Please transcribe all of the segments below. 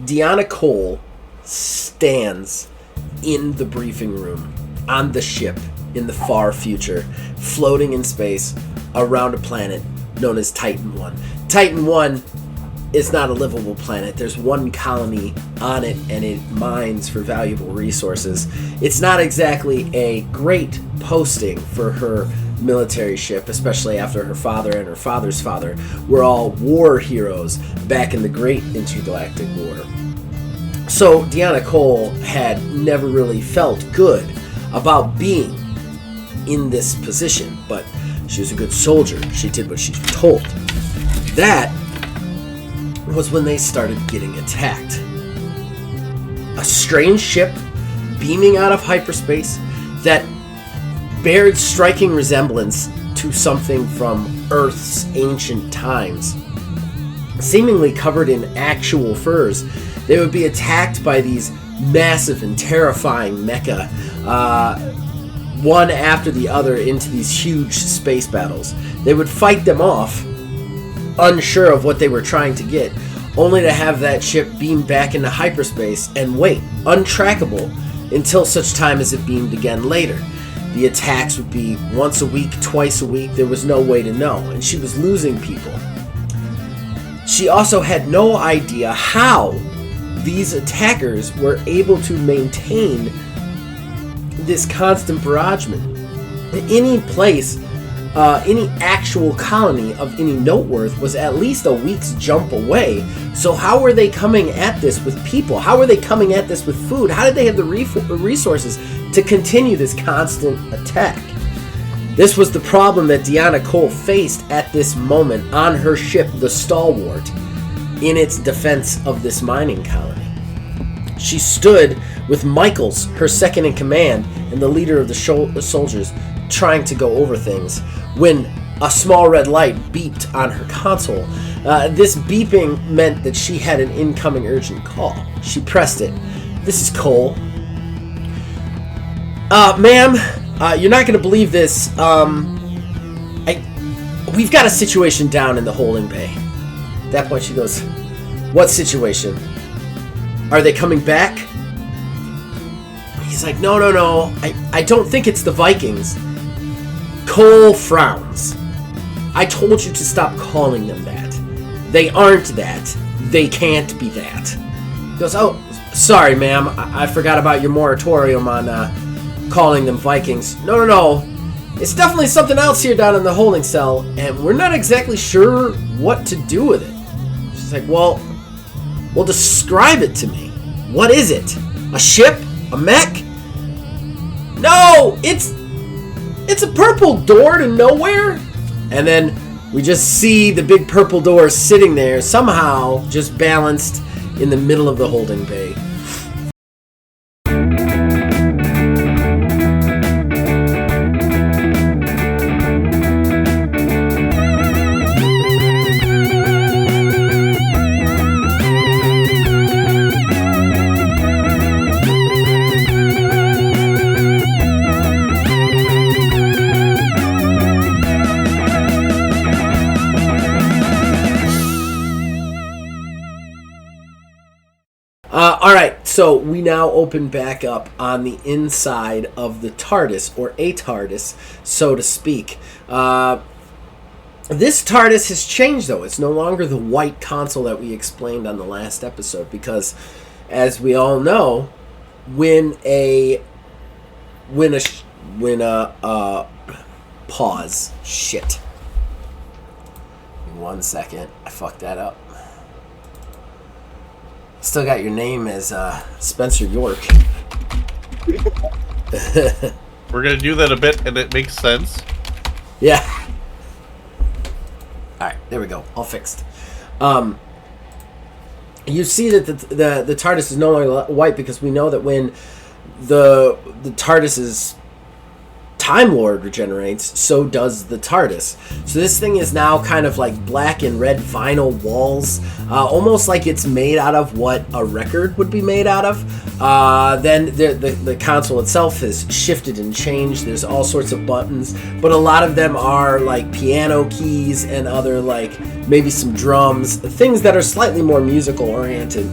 Deanna Cole stands in the briefing room on the ship in the far future, floating in space around a planet known as Titan 1. Titan 1 is not a livable planet. There's one colony on it, and it mines for valuable resources. It's not exactly a great posting for her military ship, especially after her father and her father's father were all war heroes back in the Great Intergalactic War. So Deanna Cole had never really felt good about being in this position, but she was a good soldier. She did what she was told. That was when they started getting attacked. A strange ship beaming out of hyperspace that bared striking resemblance to something from Earth's ancient times. Seemingly covered in actual furs, they would be attacked by these massive and terrifying mecha, one after the other, into these huge space battles. They would fight them off, unsure of what they were trying to get, only to have that ship beam back into hyperspace and wait, untrackable, until such time as it beamed again later. The attacks would be once a week, twice a week. There was no way to know, and she was losing people. She also had no idea how these attackers were able to maintain this constant barragement. Any place, any actual colony of any note worth was at least a week's jump away. So how were they coming at this with people? How were they coming at this with food? How did they have the resources to continue this constant attack? This was the problem that Deanna Cole faced at this moment on her ship, the Stalwart, in its defense of this mining colony. She stood with Michaels, her second in command, and the leader of the soldiers, trying to go over things, when a small red light beeped on her console. This beeping meant that she had an incoming urgent call. She pressed it. "This is Cole." Ma'am, you're not going to believe this. We've got a situation down in the holding bay. At that point she goes, "What situation? Are they coming back?" He's like, no. I don't think it's the Vikings. Cole frowns. "I told you to stop calling them that. They aren't that. They can't be that." He goes, "Oh, sorry, ma'am. I forgot about your moratorium on calling them Vikings. No. It's definitely something else here down in the holding cell, and we're not exactly sure what to do with it." She's like, well, describe it to me. What is it? A ship? A mech? "No, it's a purple door to nowhere." And then we just see the big purple door sitting there, somehow just balanced in the middle of the holding bay. Alright, so we now open back up on the inside of the TARDIS, or a TARDIS, so to speak. This TARDIS has changed, though. It's no longer the white console that we explained on the last episode, because, as we all know, pause. Shit. Give me 1 second. I fucked that up. Still got your name as Spencer York. We're going to do that a bit, and it makes sense. Yeah. Alright, there we go. All fixed. You see that the TARDIS is no longer white, because we know that when the TARDIS's Time Lord regenerates, so does the TARDIS. So this thing is now kind of like black and red vinyl walls, almost like it's made out of what a record would be made out of. Then the console itself has shifted and changed. There's all sorts of buttons, but a lot of them are like piano keys and other, like, maybe some drums, things that are slightly more musical oriented.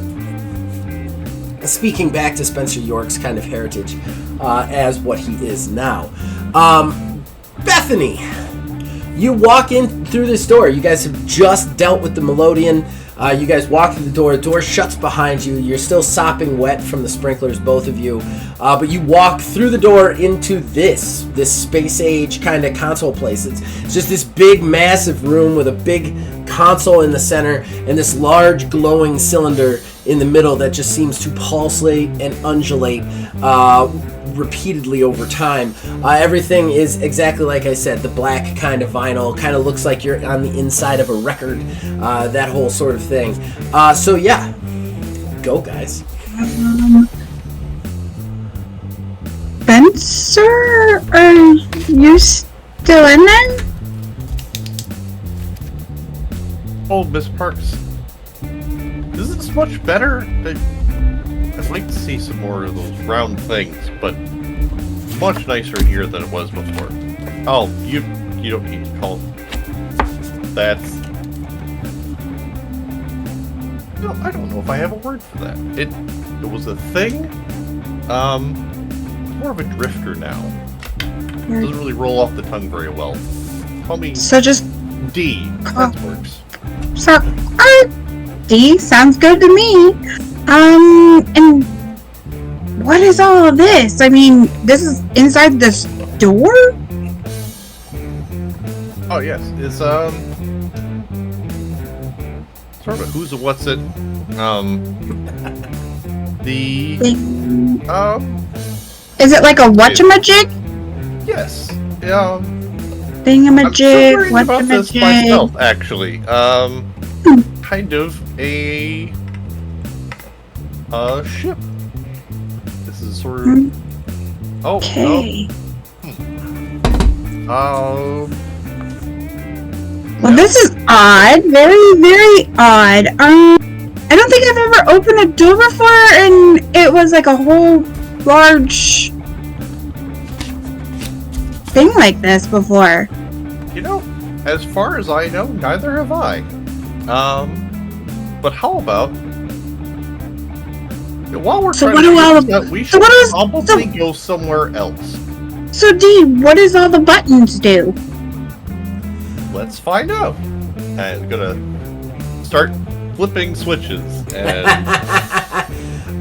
speaking back to Spencer York's kind of heritage as what he is now. Bethany, you walk in through this door. You guys have just dealt with the Melodian. You guys walk through the door shuts behind you. You're still sopping wet from the sprinklers, both of you. But you walk through the door into this space age kind of console place. It's just this big, massive room with a big console in the center and this large glowing cylinder in the middle that just seems to pulsate and undulate repeatedly over time. Everything is exactly like I said, the black kind of vinyl, kind of looks like you're on the inside of a record, that whole sort of thing. So yeah, go guys. Spencer, are you still in there? Oh, Miss Parks. Is this much better? I'd like to see some more of those round things, but much nicer in here than it was before. Oh, you don't need to call it. That's... No, I don't know if I have a word for that. It was a thing. More of a drifter now. Doesn't really roll off the tongue very well. Call me So just D. That works. so D sounds good to me. And what is all of this? I mean, this is inside this door? Oh yes, it's sort of a who's a what's it. The Is it like a whatchamajig? Yes. Thingamajig, I'm still worried about this whatchamajig. myself, actually. Kind of a ship. This is sort of. Oh Okay. no. Well, this is odd. Very, very odd. I don't think I've ever opened a door before, and it was like a whole large thing like this before. You know, as far as I know, neither have I. But how about while we're So trying what to do all figure the- this out, we so should what is- probably go somewhere else. So, D, what does all the buttons do? Let's find out. I'm gonna start flipping switches, and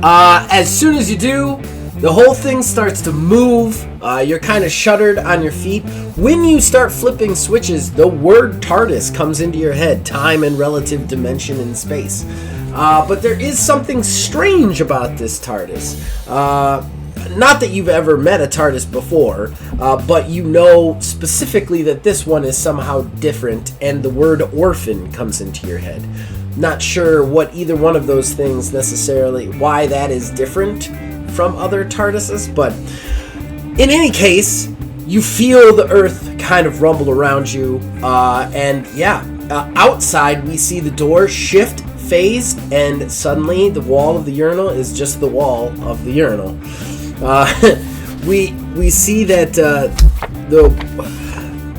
As soon as you do, the whole thing starts to move. You're kind of shuddered on your feet. When you start flipping switches, the word TARDIS comes into your head, time and relative dimension in space. But there is something strange about this TARDIS. Not that you've ever met a TARDIS before, but you know specifically that this one is somehow different, and the word orphan comes into your head. Not sure what either one of those things necessarily, why that is different from other TARDISes, but in any case, you feel the earth kind of rumble around you, and yeah, outside we see the door shift, phase, and suddenly the wall of the urinal is just the wall of the urinal. We see that I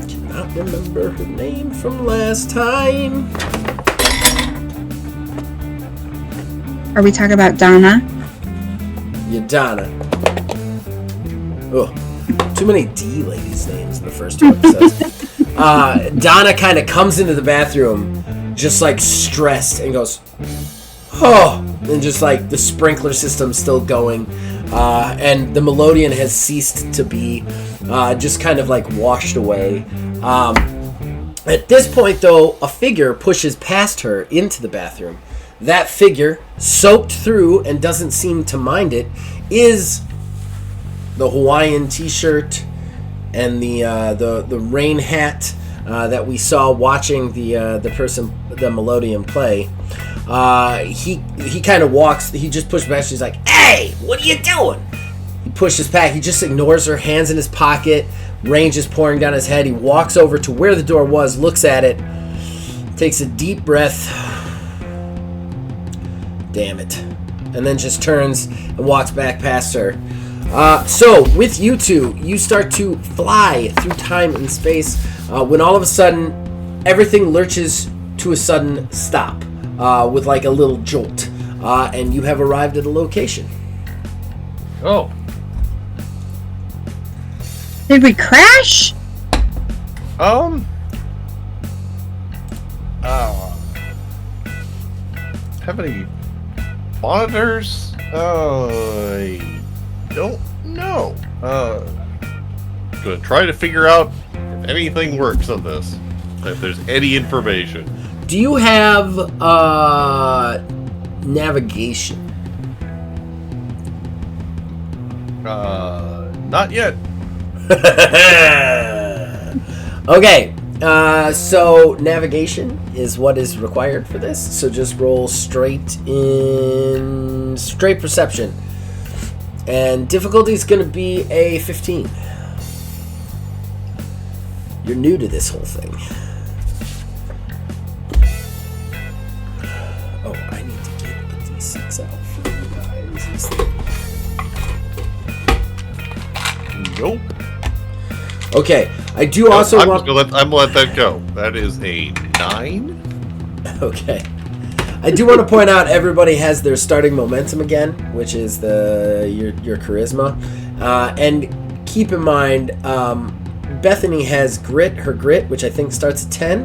cannot remember her name from last time. Are we talking about Donna? Yadana. Oh, too many D ladies' names in the first two episodes. Donna kind of comes into the bathroom, just like stressed, and goes, "Oh!" and just like the sprinkler system's still going, and the Melodian has ceased to be, just kind of like washed away. At this point, though, a figure pushes past her into the bathroom. That figure, soaked through and doesn't seem to mind it, is the Hawaiian T-shirt and the rain hat that we saw watching the Melodian play. He kind of walks. He just pushes back. She's like, "Hey, what are you doing?" He pushes back. He just ignores her. Hands in his pocket. Rain just pouring down his head. He walks over to where the door was. Looks at it. Takes a deep breath. Damn it. And then just turns and walks back past her. So, with you two, you start to fly through time and space when all of a sudden, everything lurches to a sudden stop with like a little jolt. and you have arrived at a location. Oh. Did we crash? Have any monitors? I don't know. Gonna try to figure out if anything works on this. If there's any information. Do you have navigation? Not yet. Okay, so navigation is what is required for this. So just roll straight perception, and difficulty is going to be a 15. You're new to this whole thing. Oh, I need to get a D6 out for you guys. Nope. Okay, I do also I'm want... gonna let that go. That is a 9. Okay. I do want to point out everybody has their starting momentum again, which is your charisma. And keep in mind, Bethany has her grit, which I think starts at 10.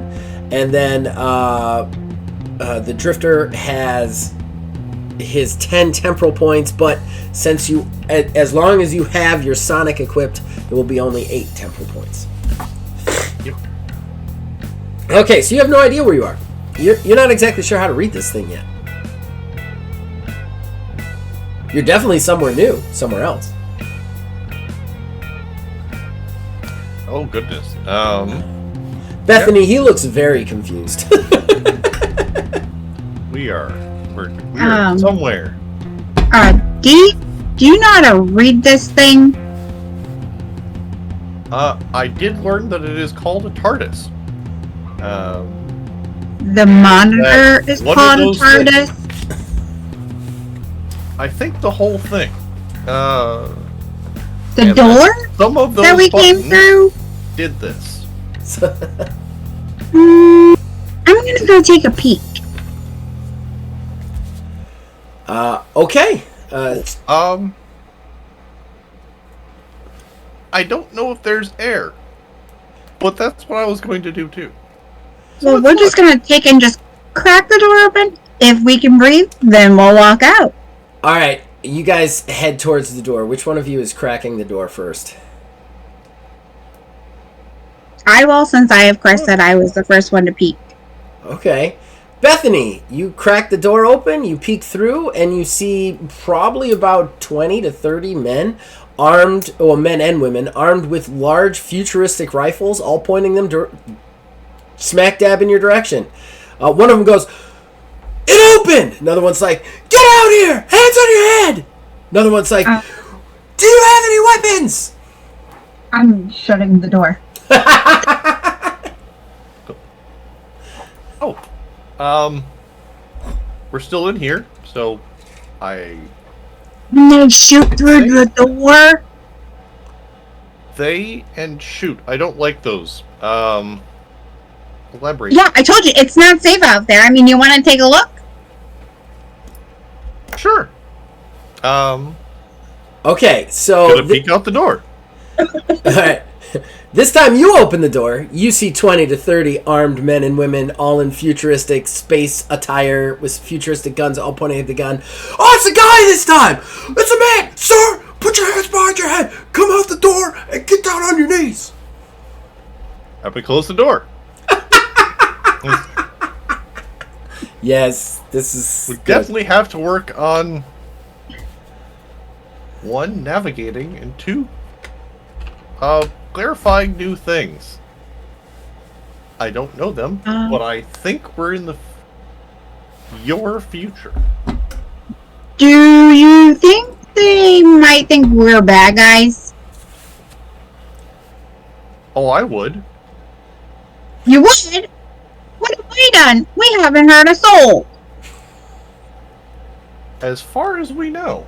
And then the Drifter has his 10 temporal points, but since as long as you have your Sonic equipped, there will be only 8 temporal points. Yep. Okay, so you have no idea where you are. You're not exactly sure how to read this thing yet. You're definitely somewhere new, somewhere else. Oh goodness. Bethany, he looks very confused. We're Um, somewhere. Dee, do you know how to read this thing? I did learn that it is called a TARDIS. The monitor is one of called a those TARDIS. I think the whole thing. The and door some of those that we came buttons through? did this. I'm gonna go take a peek. Okay. I don't know if there's air, but that's what I was going to do too. Well, we're just gonna take and just crack the door open. If we can breathe, then we'll walk out. All right, you guys head towards the door. Which one of you is cracking the door first? I will, since I, of course, said I was the first one to peek. Okay. Bethany, you crack the door open, you peek through, and you see probably about 20 to 30 men armed, well, men and women, armed with large futuristic rifles, all pointing them smack dab in your direction. One of them goes, "It opened!" Another one's like, "Get out here! Hands on your head!" Another one's like, "Do you have any weapons?" I'm shutting the door. We're still in here, so They shoot through the door. They and shoot. I don't like those. Elaborate. Yeah, I told you, it's not safe out there. I mean, you want to take a look? Sure. Okay, so... Gonna peek out the door. Alright. This time you open the door, you see 20 to 30 armed men and women, all in futuristic space attire with futuristic guns, all pointing at the gun. "Oh, it's a guy this time! It's a man! Sir, put your hands behind your head! Come out the door and get down on your knees!" Have we closed the door? Yes, this is... We definitely have to work on 1, navigating, and 2, clarifying new things. I don't know them, but I think we're in your future. Do you think they might think we're bad guys? Oh, I would. You would? What have we done? We haven't hurt a soul. As far as we know.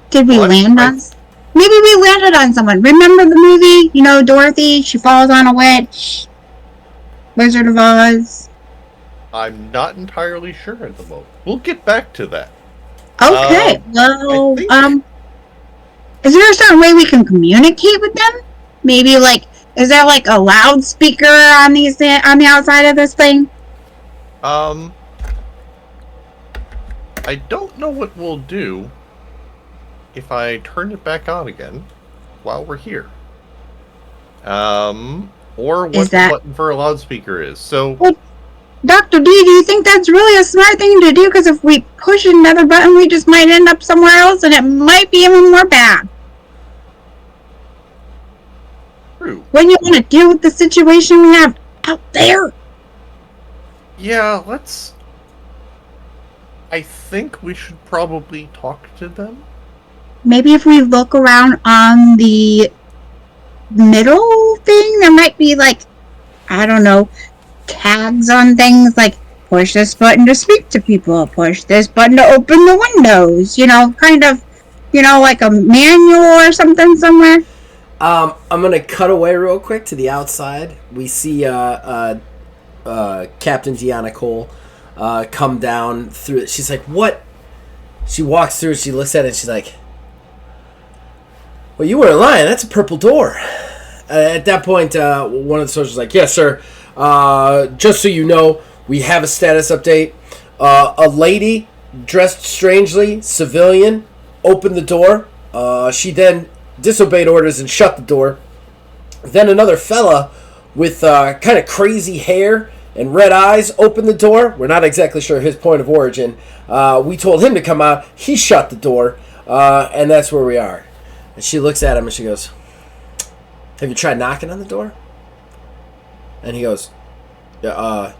Did we land on... Maybe we landed on someone. Remember the movie? You know, Dorothy? She falls on a witch. Wizard of Oz. I'm not entirely sure at the moment. We'll get back to that. Okay. Is there a certain way we can communicate with them? Maybe is there a loudspeaker on the outside of this thing? I don't know what we'll do if I turn it back on again while we're here. Or what the button for a loudspeaker is. So, well, Dr. D, do you think that's really a smart thing to do? Because if we push another button, we just might end up somewhere else, and it might be even more bad. True. When you want to deal with the situation we have out there. Yeah, I think we should probably talk to them. Maybe if we look around on the middle thing, there might be I don't know, tags on things like push this button to speak to people, push this button to open the windows, kind of, like a manual or something somewhere. I'm gonna cut away real quick to the outside. We see Captain Deanna Cole come down through it. She's like, "What?" She walks through. She looks at it. And she's like, "Well, you weren't lying. That's a purple door." At that point, one of the soldiers is like, "Yes, sir. Just so you know, we have a status update. A lady dressed strangely, civilian, opened the door. She then disobeyed orders and shut the door. Then another fella with kind of crazy hair and red eyes opened the door. We're not exactly sure his point of origin. We told him to come out. He shut the door, and that's where we are." And she looks at him and she goes, "Have you tried knocking on the door?" And he goes, "No."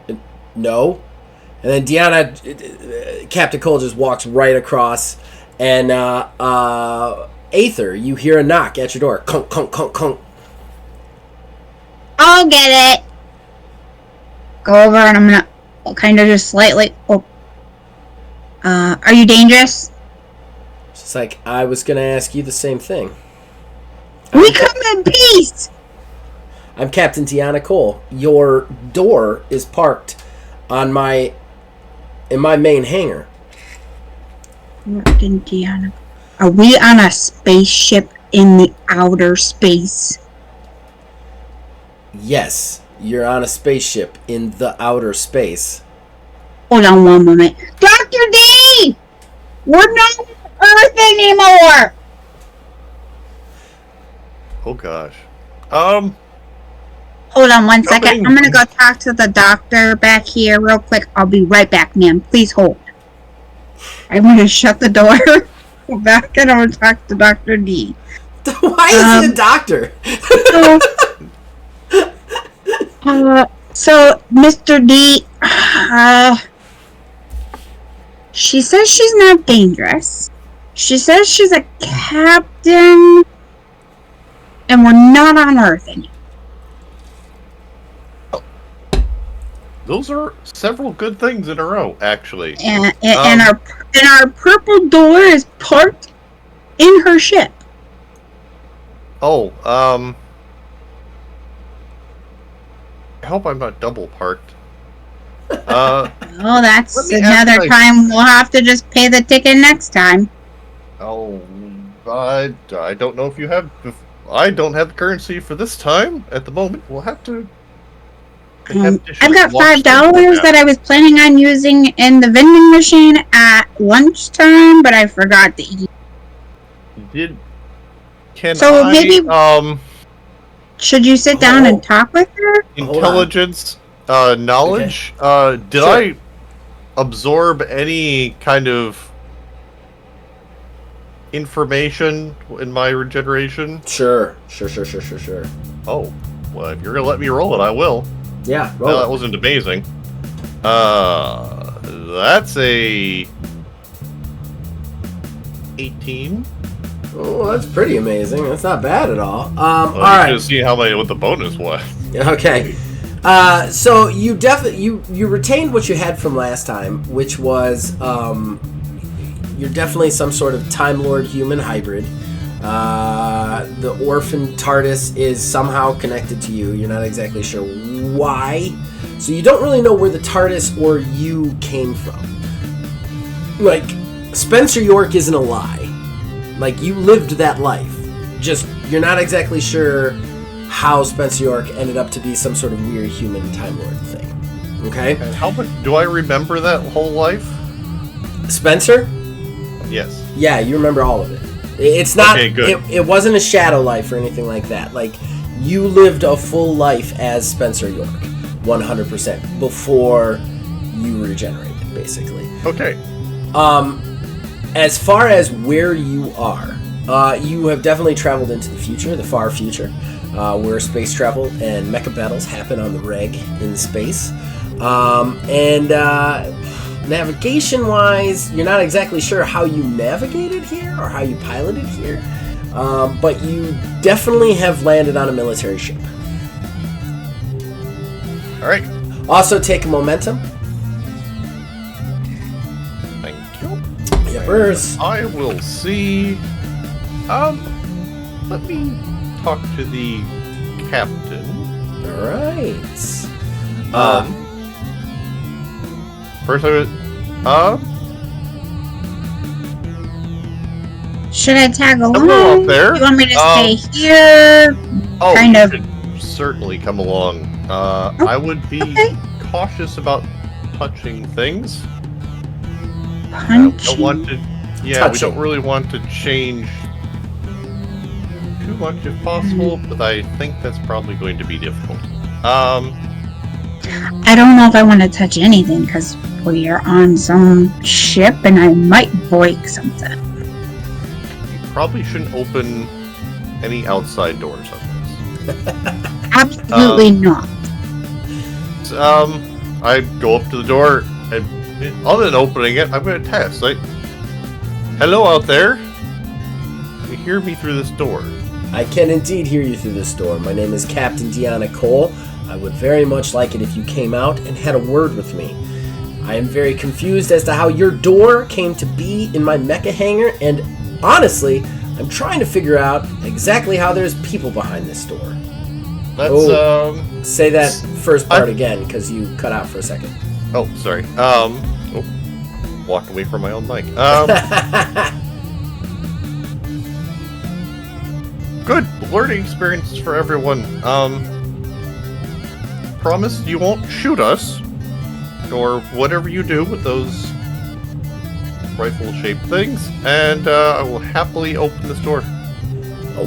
And then Deanna, Captain Cole just walks right across, and Aether, you hear a knock at your door. Conk, conk, conk, conk. I'll get it. Go over and I'm gonna kind of just slightly. Oh. Are you dangerous? She's like, "I was gonna ask you the same thing." We come in peace. I'm Captain Deanna Cole. Your door is parked in my main hangar. Captain Deanna. Are we on a spaceship in the outer space? Yes, you're on a spaceship in the outer space. Hold on one moment. Dr. D! We're not on Earth anymore! Oh gosh. Hold on one second. I'm gonna go talk to the doctor back here real quick. I'll be right back, ma'am. Please hold. I'm gonna shut the door, go back, and I'm gonna talk to Dr. D. Why is he a doctor? So, Mr. D, she says she's not dangerous. She says she's a captain, and we're not on Earth anymore. Those are several good things in a row, actually. And our purple door is parked in her ship. Oh, I hope I'm not double parked. Oh, that's another time we'll have to just pay the ticket next time. Oh, I don't know if you have. I don't have the currency for this time at the moment. We'll have to. I've got $5 that I was planning on using in the vending machine at lunchtime, but I forgot to eat. Maybe should you sit down and talk with her? Intelligence, knowledge. Okay. Did I absorb any kind of information in my regeneration? Sure. Oh, well, if you're gonna let me roll it, I will. Yeah, roll it. That wasn't amazing. That's a 18. Oh, that's pretty amazing. That's not bad at all. All right. You should see what the bonus was. Okay. So you definitely you retained what you had from last time, which was you're definitely some sort of Time Lord human hybrid. The orphan TARDIS is somehow connected to you. You're not exactly sure why, So you don't really know where the TARDIS or you came from. Like, Spencer York isn't a lie. Like, you lived that life. Just, you're not exactly sure how Spencer York ended up to be some sort of weird human Time Lord thing. Okay? And how much do I remember that whole life? Spencer? Yes. Yeah, you remember all of it. It's not. Okay, good. It wasn't a shadow life or anything like that. Like, you lived a full life as Spencer York, 100%, before you regenerated, basically. Okay. As far as where you are, you have definitely traveled into the future, the far future, where space travel and mecha battles happen on the reg in space. Navigation-wise, you're not exactly sure how you navigated here or how you piloted here, but you definitely have landed on a military ship. All right. Also, take a momentum. Thank you. Yepers. I will see. Let me talk to the captain. All right. First, Should I tag along? hello up there. You want me to stay here? Oh, kind you of. should certainly come along. I would be cautious about touching things. We don't want to. Yeah, we don't really want to change too much if possible, but I think that's probably going to be difficult. I don't know if I want to touch anything because we are on some ship and I might break something. You probably shouldn't open any outside doors on this. Absolutely not. I go up to the door, and other than opening it, I'm going to test. Like, hello out there. Can you hear me through this door? I can indeed hear you through this door. My name is Captain Deanna Cole. I would very much like it if you came out and had a word with me. I am very confused as to how your door came to be in my mecha hangar, and honestly, I'm trying to figure out exactly how there's people behind this door. That's, Say that first part again, because you cut out for a second. Oh, sorry. Walked away from my own mic. Good learning experiences for everyone. Promise you won't shoot us, or whatever you do with those rifle-shaped things, and I will happily open this door.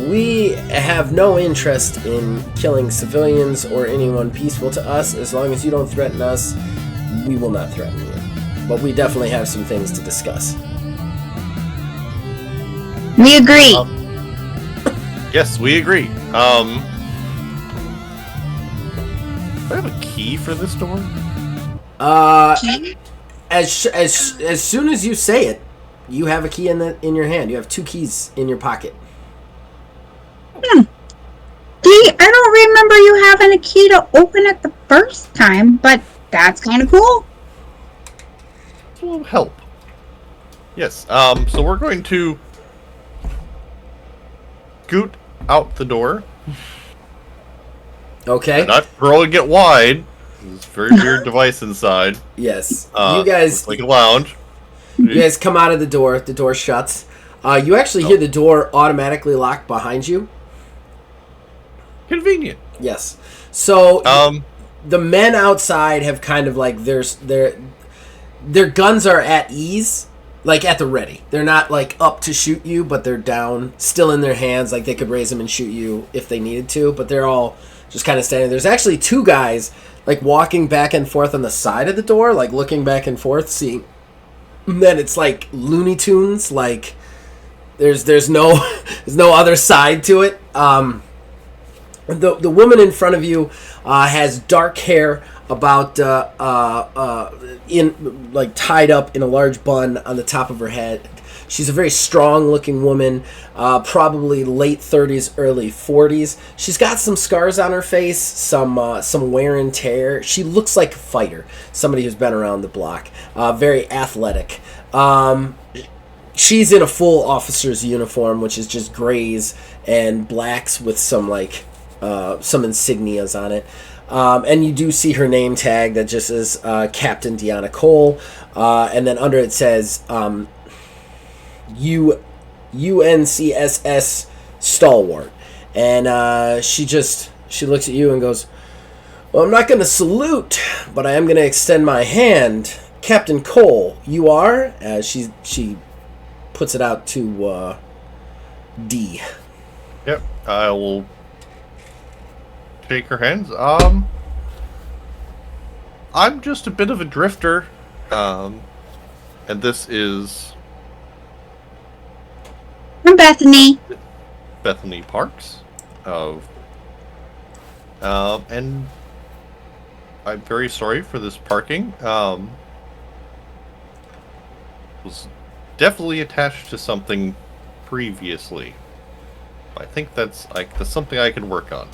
We have no interest in killing civilians or anyone peaceful to us. As long as you don't threaten us, we will not threaten you. But we definitely have some things to discuss. We agree. Yes, we agree. Do I have a key for this door? As soon as you say it, you have a key in your hand. You have 2 keys in your pocket. I don't remember you having a key to open it the first time, but that's kind of cool. This will help. Yes, so we're going to scoot out the door. Okay. Not throwing it wide. There's a very weird device inside. Yes. You guys, like a lounge. you guys come out of the door. The door shuts. You actually hear the door automatically lock behind you. Convenient. Yes. So the men outside have kind of like their guns are at ease, like at the ready. They're not like up to shoot you, but they're down, still in their hands, like they could raise them and shoot you if they needed to. But they're all just kind of standing. There's actually 2 guys like walking back and forth on the side of the door, like looking back and forth, seeing. And then it's like Looney Tunes, like there's no there's no other side to it. The woman in front of you has dark hair, about in like tied up in a large bun on the top of her head. She's a very strong-looking woman, probably late 30s, early 40s. She's got some scars on her face, some wear and tear. She looks like a fighter, somebody who's been around the block. Very athletic. She's in a full officer's uniform, which is just grays and blacks with some some insignias on it. And you do see her name tag that just says Captain Deanna Cole. And then under it says UNCSS Stalwart. And she looks at you and goes, well, I'm not going to salute, but I am going to extend my hand. Captain Cole, you are? She puts it out to D. Yep, I will shake her hands. I'm just a bit of a drifter, and this is I'm Bethany. Bethany Parks and I'm very sorry for this parking. Was definitely attached to something previously. I think that's something I can work on.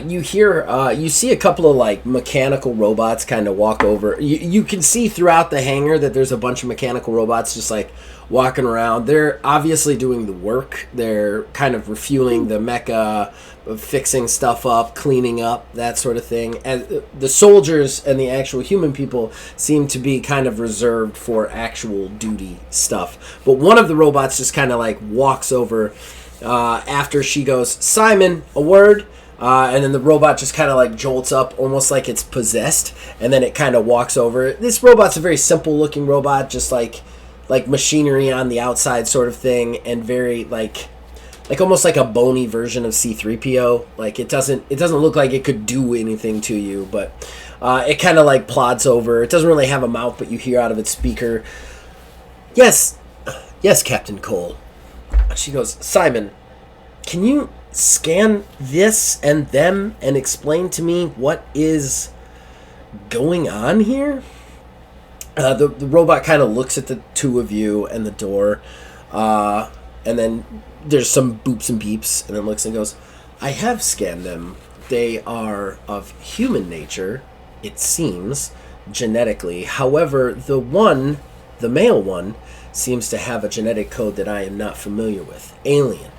You see a couple of like mechanical robots kind of walk over. You can see throughout the hangar that there's a bunch of mechanical robots just like walking around. They're obviously doing the work. They're kind of refueling the mecha, fixing stuff up, cleaning up, that sort of thing. And the soldiers and the actual human people seem to be kind of reserved for actual duty stuff. But one of the robots just kind of like walks over after she goes, Simon, a word. And then the robot just kind of like jolts up, almost like it's possessed, and then it kind of walks over. This robot's a very simple looking robot, just like machinery on the outside sort of thing, and very like almost like a bony version of C-3PO. Like it doesn't look like it could do anything to you, but it kind of like plods over. It doesn't really have a mouth, but you hear out of its speaker, yes, Captain Cole. She goes, Simon, can you scan this and them and explain to me what is going on here? The robot kind of looks at the two of you and the door, and then there's some boops and beeps, and then looks and goes, I have scanned them. They are of human nature, it seems, genetically. However, the male one, seems to have a genetic code that I am not familiar with. Alien.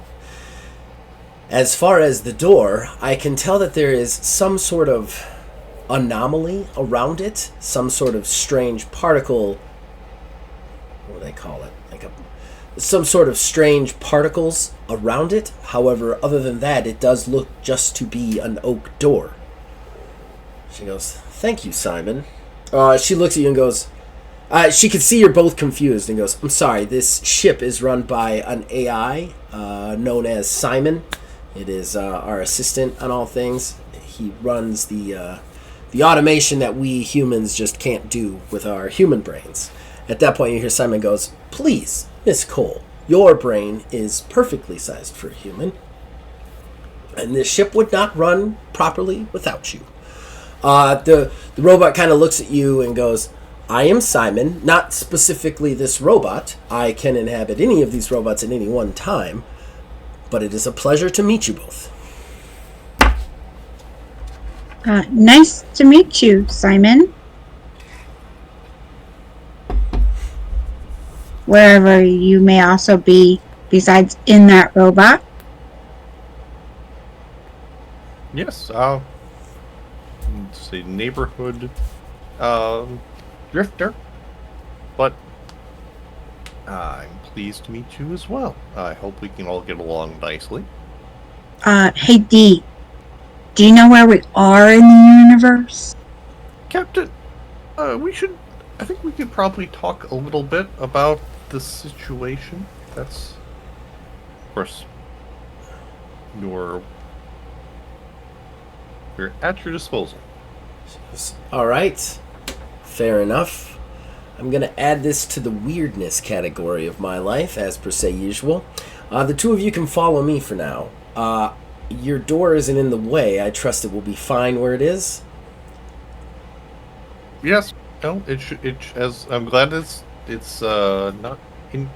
As far as the door, I can tell that there is some sort of anomaly around it, some sort of strange particle. What do they call it? Some sort of strange particles around it. However, other than that, it does look just to be an oak door. She goes, thank you, Simon. She looks at you and goes, she could see you're both confused and goes, I'm sorry, this ship is run by an AI known as Simon. It is our assistant on all things. He runs the automation that we humans just can't do with our human brains. At that point, you hear Simon goes, please, Miss Cole, your brain is perfectly sized for a human, and this ship would not run properly without you. The robot kind of looks at you and goes, I am Simon, not specifically this robot. I can inhabit any of these robots at any one time, but it is a pleasure to meet you both. Nice to meet you, Simon. Wherever you may also be, besides in that robot. Yes, say neighborhood drifter, but I'm pleased to meet you as well. I hope we can all get along nicely. Hey D, do you know where we are in the universe? Captain, I think we could probably talk a little bit about the situation. That's, of course, you're at your disposal. All right, fair enough. I'm going to add this to the weirdness category of my life, as per se usual. The two of you can follow me for now. Your door isn't in the way. I trust it will be fine where it is. Yes. No, as I'm glad it's not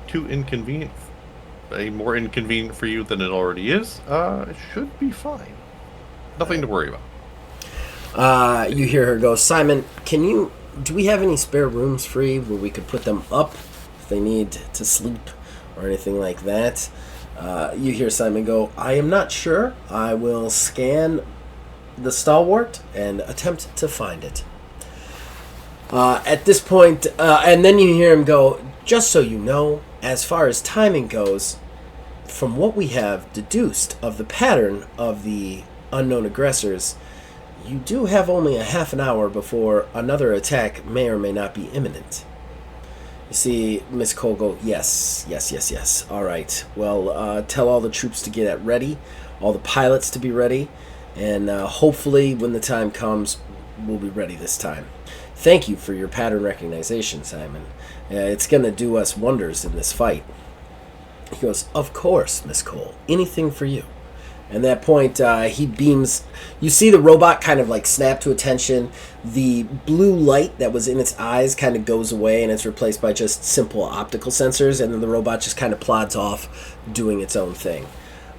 too inconvenient. More inconvenient for you than it already is. It should be fine. Nothing to worry about. You hear her go, Simon, do we have any spare rooms free where we could put them up if they need to sleep or anything like that? You hear Simon go, I am not sure. I will scan the stalwart and attempt to find it. At this point, and then you hear him go, just so you know, as far as timing goes, from what we have deduced of the pattern of the unknown aggressors, you do have only a half an hour before another attack may or may not be imminent. You see Miss Cole go, yes. All right. Well, tell all the troops to get ready, all the pilots to be ready, and hopefully when the time comes, we'll be ready this time. Thank you for your pattern recognition, Simon. It's going to do us wonders in this fight. He goes, of course, Miss Cole. Anything for you. And at that point, he beams. You see the robot kind of like snap to attention. The blue light that was in its eyes kind of goes away, and it's replaced by just simple optical sensors. And then the robot just kind of plods off, doing its own thing.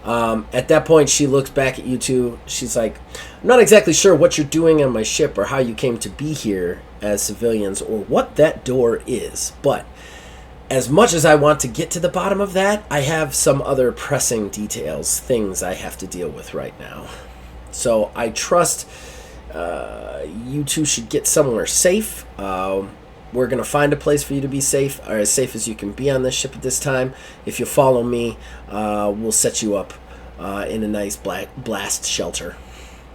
At that point, she looks back at you two. She's like, I'm not exactly sure what you're doing on my ship or how you came to be here as civilians or what that door is. But as much as I want to get to the bottom of that, I have some other pressing details, things I have to deal with right now. So I trust you two should get somewhere safe. We're going to find a place for you to be safe, or as safe as you can be on this ship at this time. If you follow me, we'll set you up in a nice blast shelter.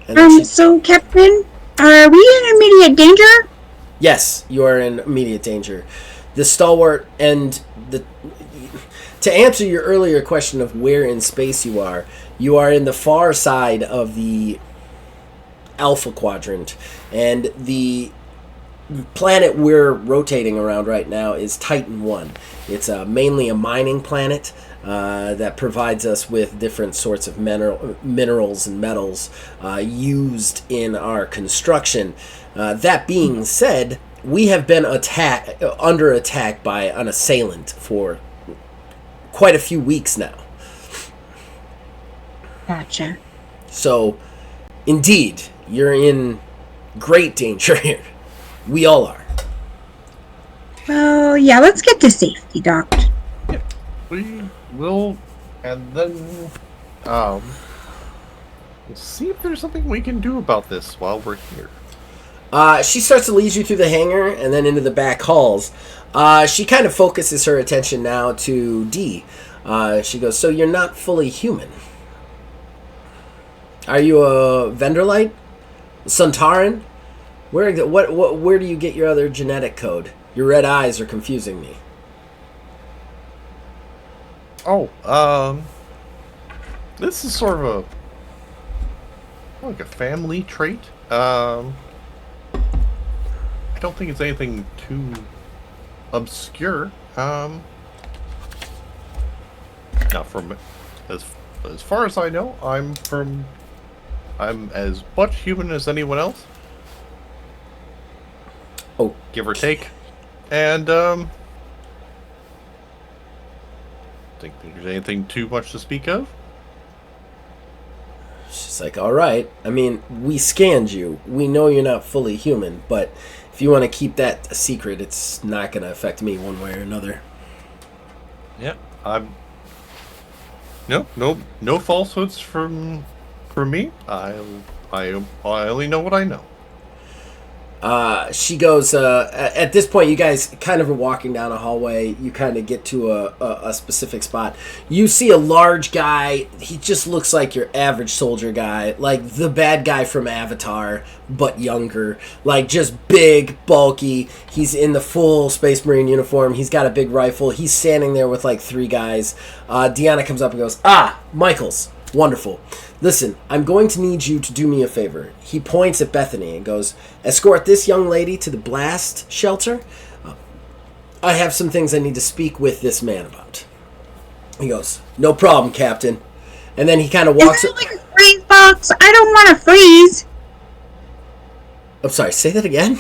And so, Captain, are we in immediate danger? Yes, you are in immediate danger. The stalwart and to answer your earlier question of where in space you are in the far side of the Alpha Quadrant, and the planet we're rotating around right now is Titan 1. It's mainly a mining planet that provides us with different sorts of minerals and metals used in our construction. That being said, we have been under attack by an assailant for quite a few weeks now. Gotcha. So, indeed, you're in great danger here. We all are. Oh, yeah, let's get to safety, Doc. Yeah, we will, and then, we'll see if there's something we can do about this while we're here. She starts to lead you through the hangar and then into the back halls. She kind of focuses her attention now to D. She goes, so you're not fully human. Are you a Venderlite? Suntaran? Where do you get your other genetic code? Your red eyes are confusing me. This is sort of a family trait. I don't think it's anything too obscure. Now, from as far as I know, I'm as much human as anyone else. Oh, give or take. And think there's anything too much to speak of. She's like, all right. I mean, we scanned you. We know you're not fully human, but if you want to keep that a secret, it's not going to affect me one way or another. Yeah, I'm. No falsehoods from me. I only know what I know. She goes, at this point, you guys kind of are walking down a hallway. You kind of get to a specific spot. You see a large guy. He just looks like your average soldier guy, like the bad guy from Avatar, but younger. Like, just big, bulky. He's in the full Space Marine uniform. He's got a big rifle. He's standing there with like 3 guys. Deanna comes up and goes, Michaels. Wonderful. Listen, I'm going to need you to do me a favor. He points at Bethany and goes, escort this young lady to the blast shelter. I have some things I need to speak with this man about. He goes, no problem, Captain. And then he kind of walks... Is that like a freeze box? I don't want to freeze. I'm sorry, say that again?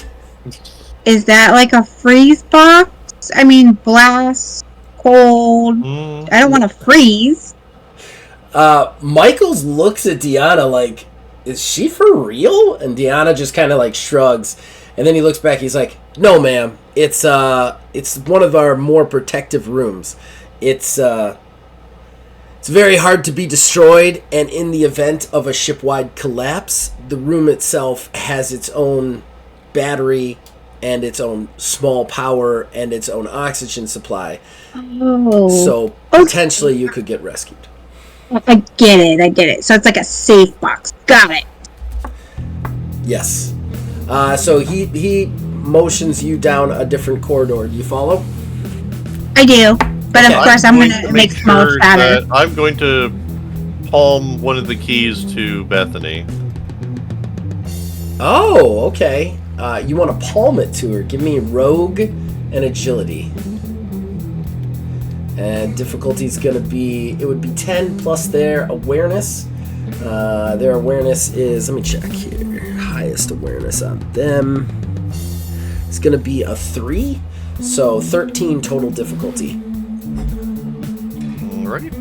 Is that like a freeze box? I mean, blast, cold. I don't want to freeze. Michaels looks at Deanna like, is she for real? And Deanna just kind of like shrugs. And then he looks back, he's like, no, ma'am. It's one of our more protective rooms. It's It's very hard to be destroyed, and in the event of a ship-wide collapse, the room itself has its own battery and its own small power and its own oxygen supply. Oh. So potentially you could get rescued. I get it. So it's like a safe box. Got it. Yes. So he motions you down a different corridor. Do you follow? I do. But Okay. of course, I'm going to make small chatter. I'm going to palm one of the keys to Bethany. Oh, okay. You want to palm it to her. Give me rogue and agility. And difficulty's going to be, it would be 10 plus their awareness. Their awareness is, let me check here. Highest awareness on them. It's going to be a 3. So 13 total difficulty. Alright.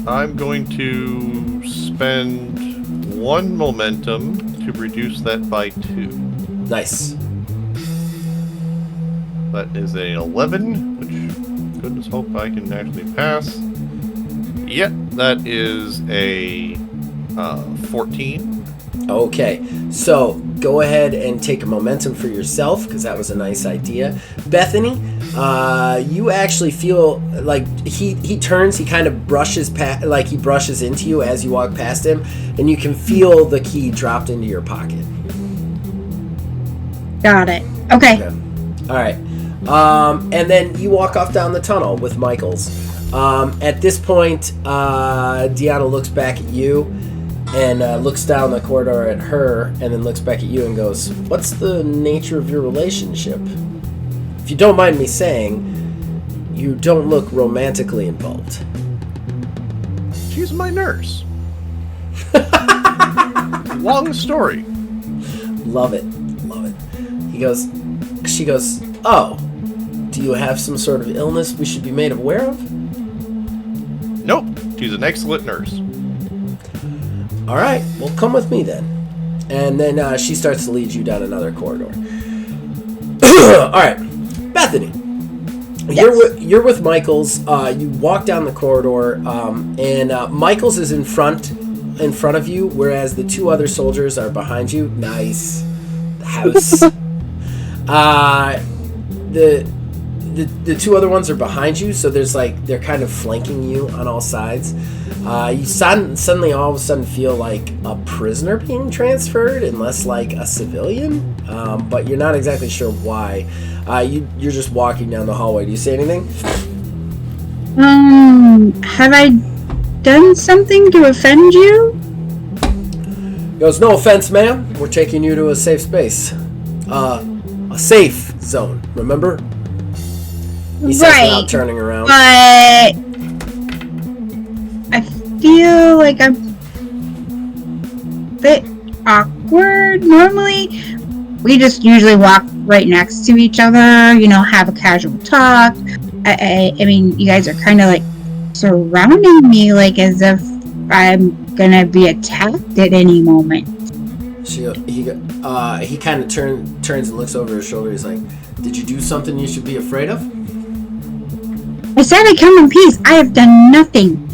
I'm going to spend 1 momentum to reduce that by 2. Nice. That is an 11, which goodness hope I can actually pass. Yep, that is a 14. Okay, so go ahead and take a momentum for yourself, because that was a nice idea. Bethany, you actually feel like he turns, he kind of brushes like he brushes into you as you walk past him, and you can feel the key dropped into your pocket. Got it. Okay. All right. And then you walk off down the tunnel with Michaels. At this point, Deanna looks back at you and looks down the corridor at her, and then looks back at you and goes, "What's the nature of your relationship? If you don't mind me saying, you don't look romantically involved." She's my nurse. Long story. Love it. She goes, "Oh, do you have some sort of illness we should be made aware of?" Nope, she's an excellent nurse. All right, well, come with me then. And then she starts to lead you down another corridor. All right, Bethany, Yes. you're with Michaels. You walk down the corridor, and Michaels is in front of you, whereas the 2 other soldiers are behind you. Nice house. The 2 other ones are behind you, so there's like they're kind of flanking you on all sides. You suddenly all of a sudden feel like a prisoner being transferred, and less like a civilian. But you're not exactly sure why. You're just walking down the hallway. Do you say anything? Have I done something to offend you? He goes, "No offense, ma'am. We're taking you to a safe space. A safe zone, remember?" He says without turning around. But I feel like I'm a bit awkward. Normally, we just usually walk right next to each other, have a casual talk. I mean, you guys are kind of like surrounding me, like as if I'm gonna be attacked at any moment. He kind of turns and looks over his shoulder. He's like, "Did you do something you should be afraid of?" I said I come in peace. I have done nothing.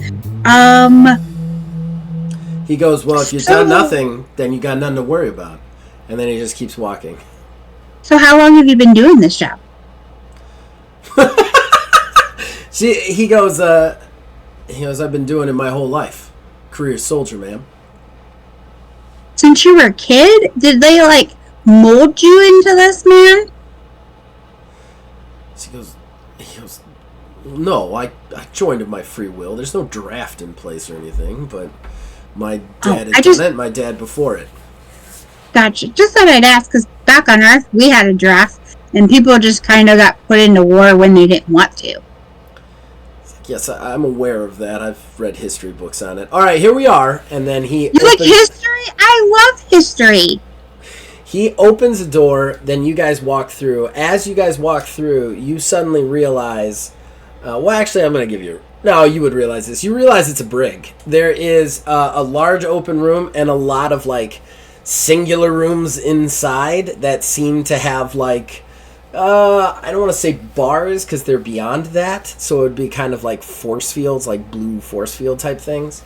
He goes, "Well, if you've done nothing, then you got nothing to worry about." And then he just keeps walking. So how long have you been doing this job? He goes, "I've been doing it my whole life. Career soldier, ma'am." Since you were a kid? Did they, mold you into this, man? He goes, "No, I joined of my free will. There's no draft in place or anything, but my dad had done it, my dad before it." Gotcha. Just thought I'd ask, because back on Earth, we had a draft, and people just kind of got put into war when they didn't want to. Yes, I'm aware of that. I've read history books on it. All right, here we are, and then he... You like history? I love history! He opens a door, then you guys walk through. As you guys walk through, you suddenly realize... well, actually, I'm going to give you... No, you would realize this. You realize it's a brig. There is a large open room and a lot of, singular rooms inside that seem to have, I don't want to say bars because they're beyond that. So it would be kind of like force fields, like blue force field type things.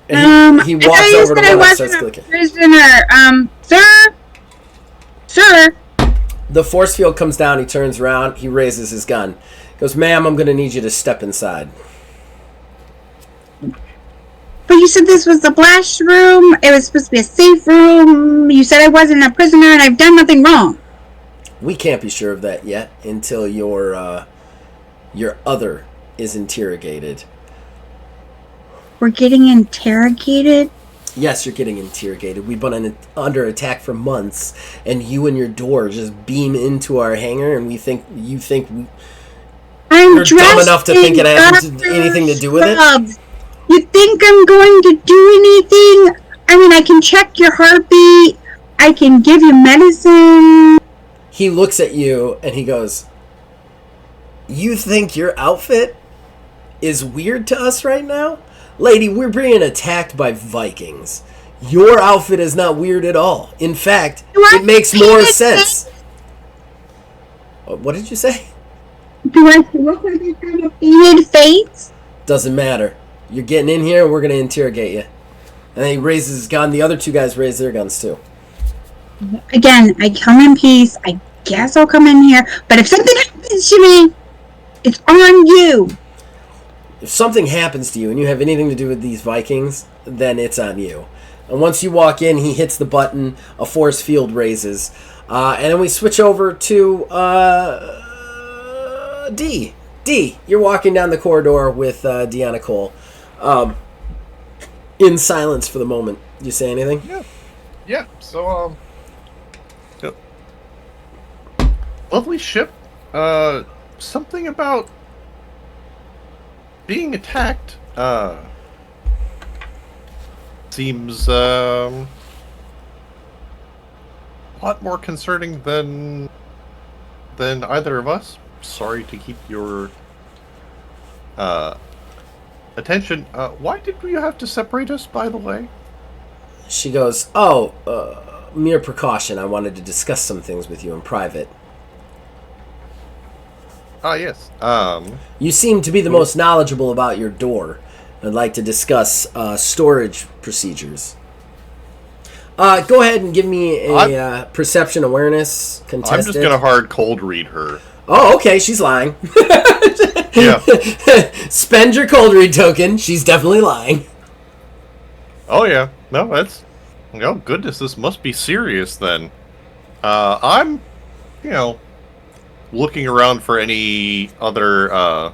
And he walks over to one and starts clicking. Prisoner, sir. The force field comes down. He turns around. He raises his gun. He goes, "Ma'am, I'm going to need you to step inside." But you said this was the blast room. It was supposed to be a safe room. You said I wasn't a prisoner and I've done nothing wrong. We can't be sure of that yet until your other is interrogated. We're getting interrogated? Yes, you're getting interrogated. We've been under attack for months, and you and your door just beam into our hangar, and you think you're dumb enough to think it has anything to do with it? You think I'm going to do anything? I mean, I can check your heartbeat. I can give you medicine. He looks at you, and he goes, "You think your outfit is weird to us right now? Lady, we're being attacked by Vikings. Your outfit is not weird at all. In fact, it makes more sense." What did you say? Do I look like I have a painted face? Doesn't matter. You're getting in here and we're going to interrogate you. And then he raises his gun. The other two guys raise their guns too. Again, I come in peace. I guess I'll come in here. But if something happens to me, it's on you. If something happens to you and you have anything to do with these Vikings, then it's on you. And once you walk in, he hits the button, a force field raises, and then we switch over to D. D, you're walking down the corridor with Deanna Cole. In silence for the moment. Do you say anything? Yeah. So, lovely ship. Something about being attacked seems a lot more concerning than either of us. Sorry to keep your attention. Why did we have to separate us, by the way? She goes, mere precaution. I wanted to discuss some things with you in private. Yes. You seem to be the most knowledgeable about your door. I'd like to discuss storage procedures. Go ahead and give me a perception awareness contested. I'm just going to hard cold read her. Oh, okay, she's lying. Yeah. Spend your cold read token. She's definitely lying. Oh, yeah. No, that's... Oh, goodness, this must be serious, then. I'm, looking around for any other,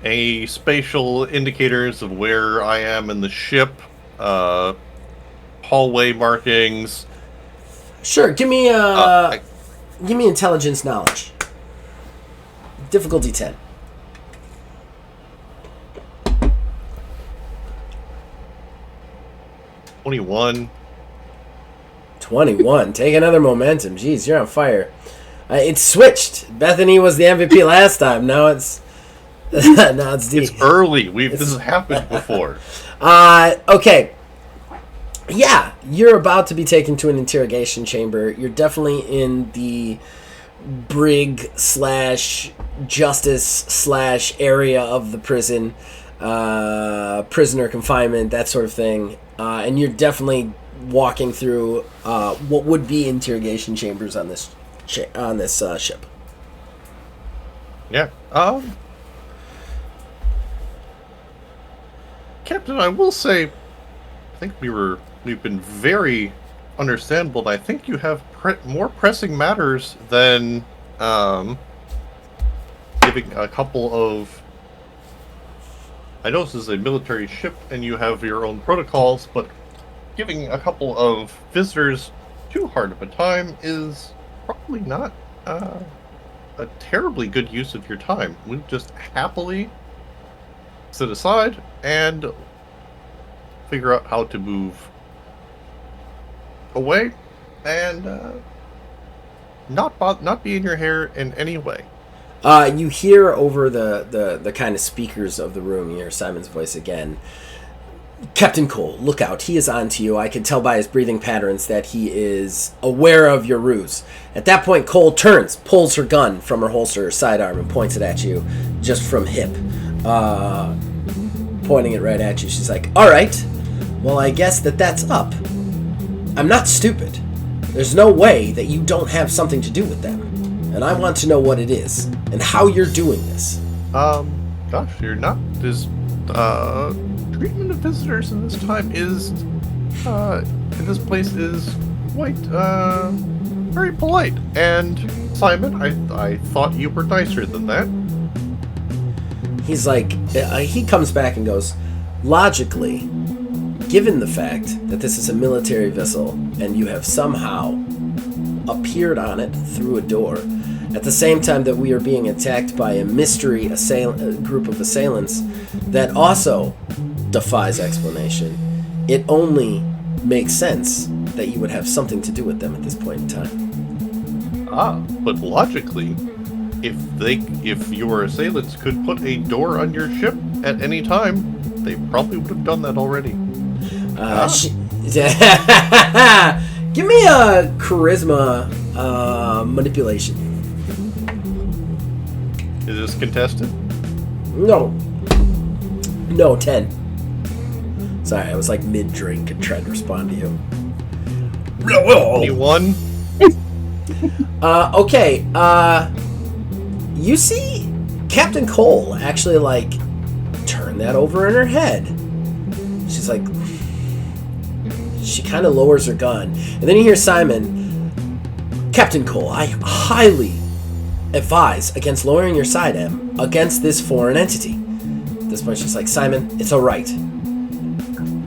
any spatial indicators of where I am in the ship, hallway markings. Sure, give me intelligence knowledge. Difficulty 10. $21. 21. Take another momentum. Jeez, you're on fire. It's switched. Bethany was the MVP last time. Now it's D. It's early. This has happened before. Okay. Yeah, you're about to be taken to an interrogation chamber. You're definitely in the brig / justice / area of the prison, prisoner confinement, that sort of thing. And you're definitely walking through what would be interrogation chambers on this ship. Yeah. Captain, I will say, I think we've been very understandable, and I think you have more pressing matters than giving a couple of... I know this is a military ship, and you have your own protocols, but giving a couple of visitors too hard of a time is probably not a terribly good use of your time. We just happily sit aside and figure out how to move away and not be in your hair in any way. You hear over the kind of speakers of the room, you hear Simon's voice again. Captain Cole, look out. He is on to you. I can tell by his breathing patterns that he is aware of your ruse. At that point, Cole turns, pulls her gun from her holster, her sidearm, and points it at you just from hip. Pointing it right at you. She's like, all right. Well, I guess that's up. I'm not stupid. There's no way that you don't have something to do with them. And I want to know what it is and how you're doing this. Gosh, you're not. There's, treatment of visitors in this time is, in this place is quite, very polite. And Simon, I thought you were nicer than that. He's like, he comes back and goes, logically, given the fact that this is a military vessel and you have somehow appeared on it through a door, at the same time that we are being attacked by a mystery group of assailants that also defies explanation, it only makes sense that you would have something to do with them at this point in time. But logically, if your assailants could put a door on your ship at any time, they probably would have done that already. Give me a charisma manipulation. Is this contested? No, 10. Sorry, I was like mid-drink and tried to respond to you. 21? Okay, you see Captain Cole actually, like, turn that over in her head. She's like, she kind of lowers her gun. And then you hear Simon, Captain Cole, I highly advise against lowering your side M against this foreign entity. At this point, she's like, Simon, it's alright.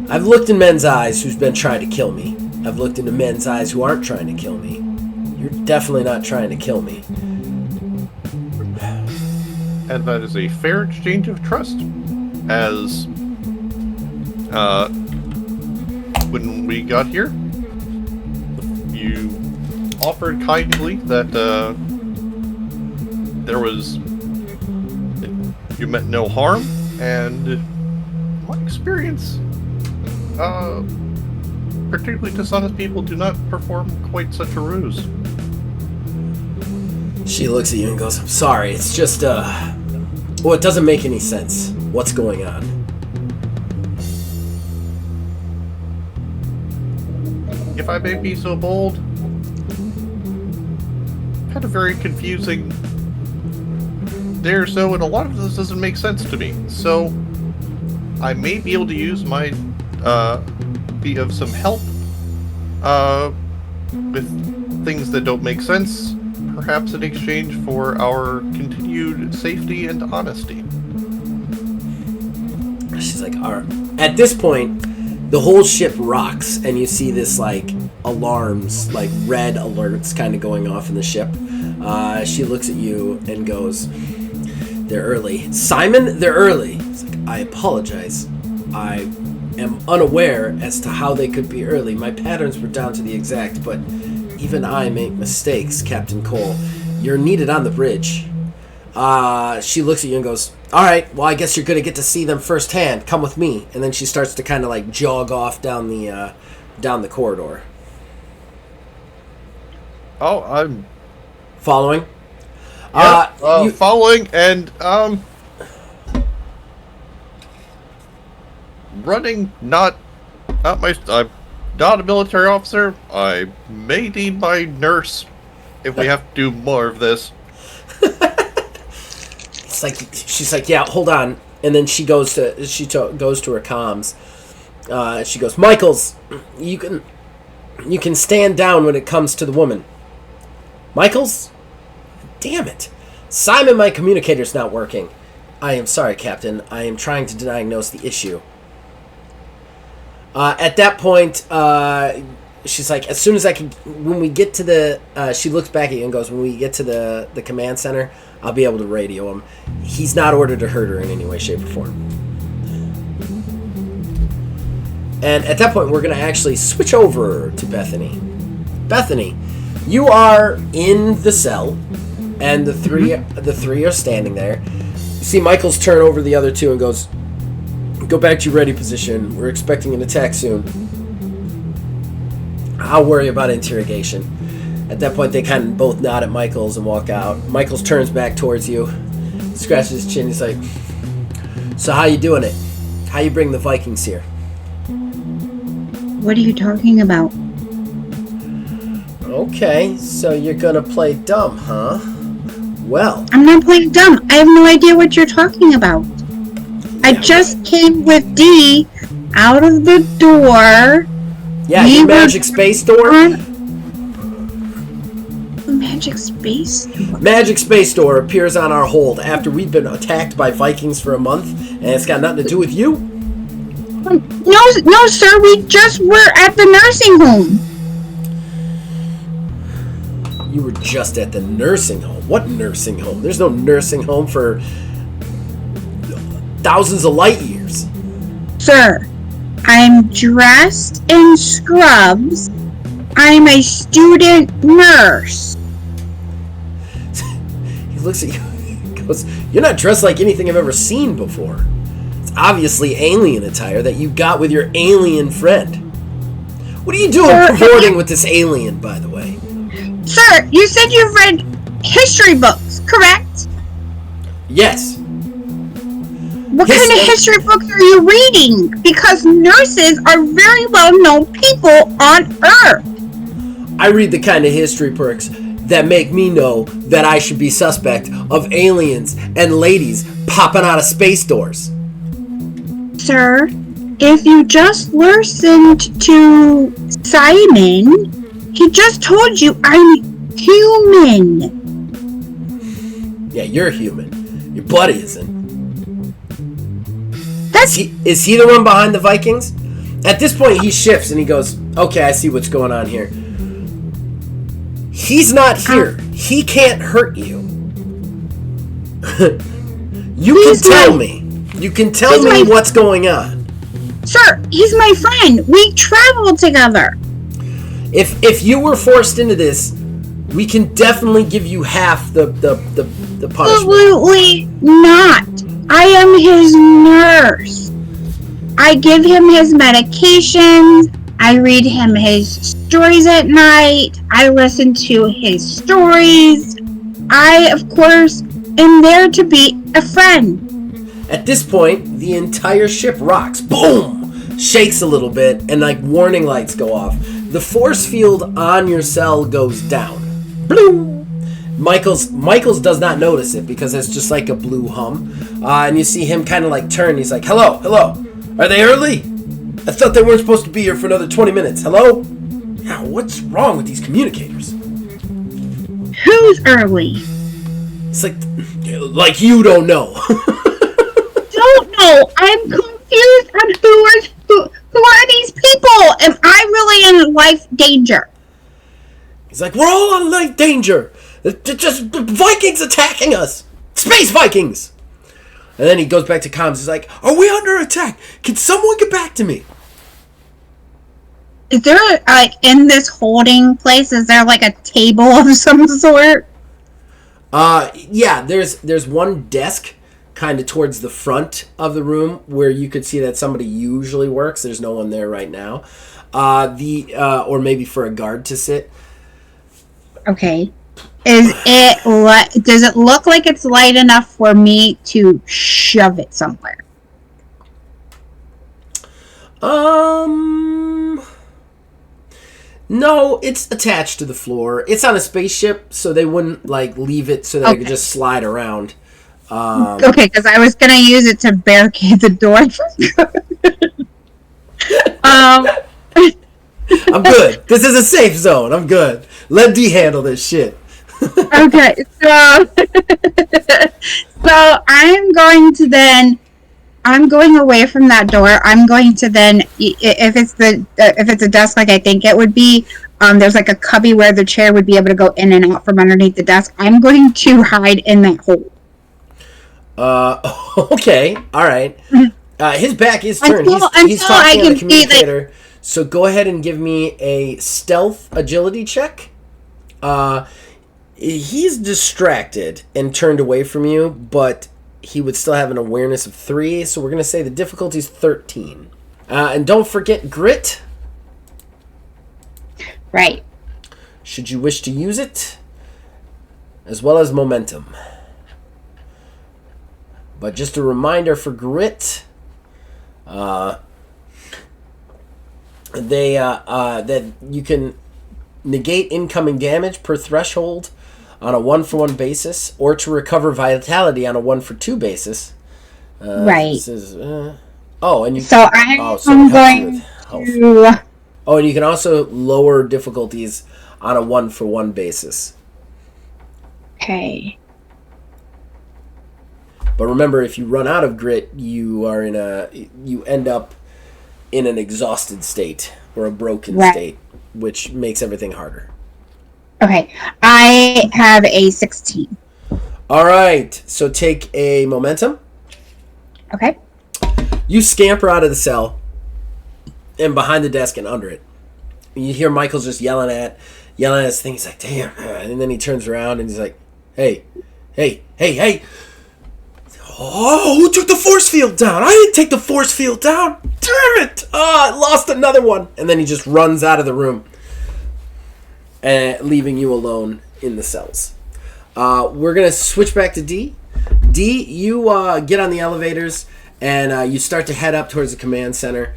I've looked in men's eyes who's been trying to kill me. I've looked into men's eyes who aren't trying to kill me. You're definitely not trying to kill me. And that is a fair exchange of trust. As, when we got here, you offered kindly that, you meant no harm, and in my experience, particularly dishonest people do not perform quite such a ruse. She looks at you and goes, I'm sorry, it's just, well, it doesn't make any sense. What's going on? If I may be so bold, had a very confusing day or so, and a lot of this doesn't make sense to me. So, I may be able to use my, be of some help, with things that don't make sense, perhaps in exchange for our continued safety and honesty. She's like, all right. At this point, the whole ship rocks, and you see this, like, alarms, like, red alerts kind of going off in the ship. She looks at you and goes, they're early. Simon, they're early. It's like, I apologize. I am unaware as to how they could be early. My patterns were down to the exact, but even I make mistakes, Captain Cole. You're needed on the bridge. She looks at you and goes, all right, well, I guess you're going to get to see them firsthand. Come with me. And then she starts to kind of like jog off down the corridor. Oh, I'm following. Following and running. Not my. I'm not a military officer. I may need my nurse if we have to do more of this. It's like she's like, yeah, hold on, and then she goes to her comms. She goes, Michaels, you can stand down when it comes to the woman. Michaels, damn it, Simon, my communicator's not working. I am sorry, Captain. I am trying to diagnose the issue. At that point, she's like, as soon as I can, when we get to the, she looks back at you and goes, when we get to the command center, I'll be able to radio him. He's not ordered to hurt her in any way, shape, or form. And at that point, we're going to actually switch over to Bethany. Bethany, you are in the cell, and the three are standing there. You see Michaels turn over the other two and goes, Go back to your ready position. We're expecting an attack soon. I'll worry about interrogation. At that point, they kind of both nod at Michaels and walk out. Michaels turns back towards you, scratches his chin. He's like, "So how you doing it? How you bring the Vikings here?" What are you talking about? Okay, so you're gonna play dumb, huh? Well, I'm not playing dumb. I have no idea what you're talking about. I just came with D out of the door. Yeah, your magic space door? Magic space door? Magic space door appears on our hold after we've been attacked by Vikings for a month, and it's got nothing to do with you? No, sir. We just were at the nursing home. You were just at the nursing home. What nursing home? There's no nursing home for thousands of light years. Sir, I'm dressed in scrubs. I'm a student nurse. He looks at you and goes, "You're not dressed like anything I've ever seen before. It's obviously alien attire that you got with your alien friend. What are you doing cavorting with this alien, by the way?" Sir, you said you've read history books, correct? Yes. What kind of history books are you reading? Because nurses are very well-known people on Earth. I read the kind of history books that make me know that I should be suspect of aliens and ladies popping out of space doors. Sir, if you just listened to Simon, he just told you I'm human. Yeah, you're human. Your buddy isn't. That's Is he the one behind the Vikings? At this point, he shifts and he goes, "Okay, I see what's going on here. He's not here. He can't hurt you. You can tell me. You can tell me what's going on." Sir, he's my friend. We travel together. If you were forced into this, we can definitely give you half the punishment. Absolutely not. I am his nurse. I give him his medications. I read him his stories at night. I listen to his stories. I, of course, am there to be a friend. At this point, the entire ship rocks. Boom! Shakes a little bit, and like warning lights go off. The force field on your cell goes down. Bloom! Michaels does not notice it because it's just like a blue hum. And you see him kind of like turn. He's like, hello. Are they early? I thought they weren't supposed to be here for another 20 minutes. Hello? Yeah, what's wrong with these communicators? Who's early? It's like you don't know. Don't know. I'm confused on who are these people? Am I really in life danger? He's like, we're all on life danger. Just Vikings attacking us. Space Vikings. And then he goes back to comms. He's like, are we under attack? Can someone get back to me? Is there, in this holding place, is there, a table of some sort? Yeah, there's one desk kind of towards the front of the room where you could see that somebody usually works. There's no one there right now. Or maybe for a guard to sit. Okay. Does it look like it's light enough for me to shove it somewhere? No, it's attached to the floor. It's on a spaceship, so they wouldn't leave it so that it could just slide around. Okay, because I was gonna use it to barricade the door. I'm good. This is a safe zone. I'm good. Let D handle this shit. Okay, so I'm going away from that door. I'm going to then, if it's a desk like I think it would be, there's a cubby where the chair would be able to go in and out from underneath the desk. I'm going to hide in that hole. Okay, all right. His back is turned. He's talking on the communicator. So go ahead and give me a stealth agility check. He's distracted and turned away from you, but he would still have an awareness of 3, so we're going to say the difficulty is 13. And don't forget grit. Right. Should you wish to use it, as well as momentum. But just a reminder for grit, that you can negate incoming damage per threshold on a 1-for-1 basis, or to recover vitality on a 1-for-2 basis. Right. This is, and you. So it I'm helps you going with health. to. Oh, and you can also lower difficulties on a 1-for-1 basis. Okay. But remember, if you run out of grit, you end up in an exhausted state or a broken state, which makes everything harder. Okay. I have a 16. All right. So take a momentum. Okay. You scamper out of the cell and behind the desk and under it. You hear Michael's just yelling at his thing. He's like, damn. And then he turns around and he's like, hey. Oh, who took the force field down? I didn't take the force field down. Damn it. I lost another one. And then he just runs out of the room, leaving you alone in the cells. We're going to switch back to D. D, you get on the elevators and you start to head up towards the command center.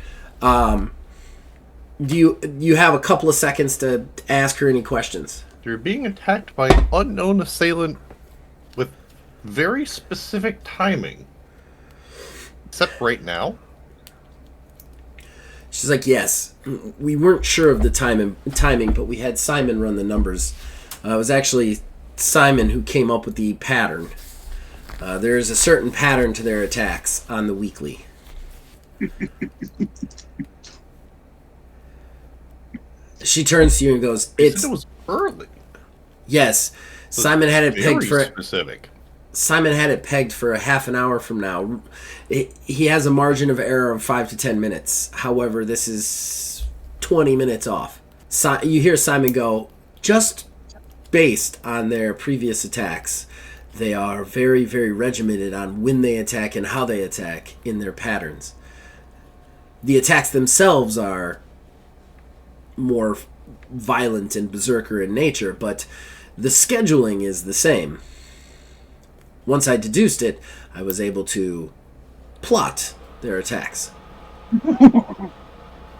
You have a couple of seconds to ask her any questions. You're being attacked by an unknown assailant with very specific timing. Except right now. She's like, yes. We weren't sure of the timing, but we had Simon run the numbers. It was actually Simon who came up with the pattern. There is a certain pattern to their attacks on the weekly. She turns to you and goes, It was early. Yes. Simon had it pegged for specific. Simon had it pegged for a half an hour from now. He has a margin of error of 5 to 10 minutes. However, this is 20 minutes off. You hear Simon go, just based on their previous attacks, they are very, very regimented on when they attack and how they attack in their patterns. The attacks themselves are more violent and berserker in nature, but the scheduling is the same. Once I deduced it, I was able to plot their attacks.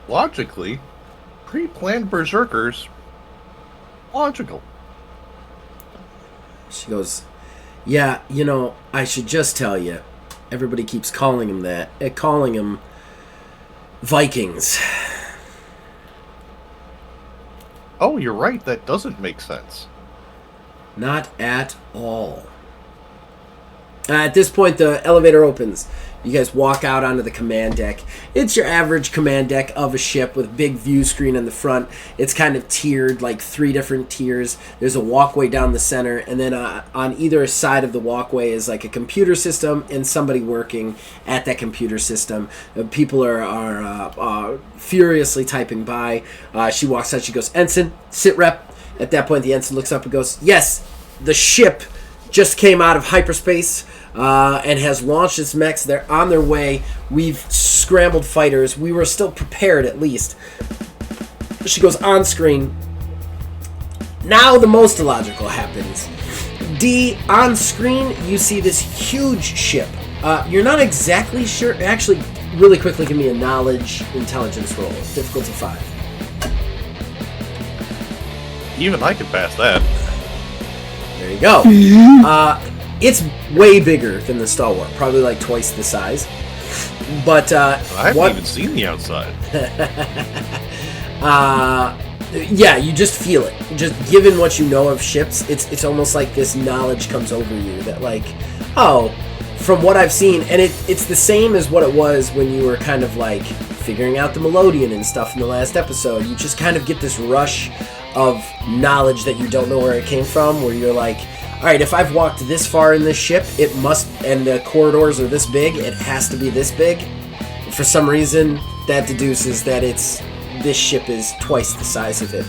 Logically, pre-planned berserkers. Logical. She goes, yeah, I should just tell you, everybody keeps calling him that. Calling him Vikings. Oh, you're right. That doesn't make sense. Not at all. At this point, the elevator opens. You guys walk out onto the command deck. It's your average command deck of a ship with a big view screen in the front. It's kind of tiered, like 3 different tiers. There's a walkway down the center, and then on either side of the walkway is like a computer system and somebody working at that computer system. People are furiously typing by. She walks out. She goes, Ensign, sit rep. At that point, the ensign looks up and goes, yes, the ship just came out of hyperspace. And has launched its mechs. They're on their way. We've scrambled fighters. We were still prepared, at least. She goes on screen. Now the most illogical happens. D, on screen, you see this huge ship. You're not exactly sure. Actually, really quickly, give me a knowledge intelligence roll. Difficulty 5. Even I could pass that. There you go. It's way bigger than the Stalwart, probably like twice the size. But I haven't even seen the outside. Yeah, you just feel it. Just given what you know of ships, it's almost like this knowledge comes over you that like, oh, from what I've seen, and it's the same as what it was when you were kind of like figuring out the Melodian and stuff in the last episode. You just kind of get this rush of knowledge that you don't know where it came from, where you're like, all right, if I've walked this far in this ship, it must, and the corridors are this big, it has to be this big. For some reason, that deduces that this ship is twice the size of it.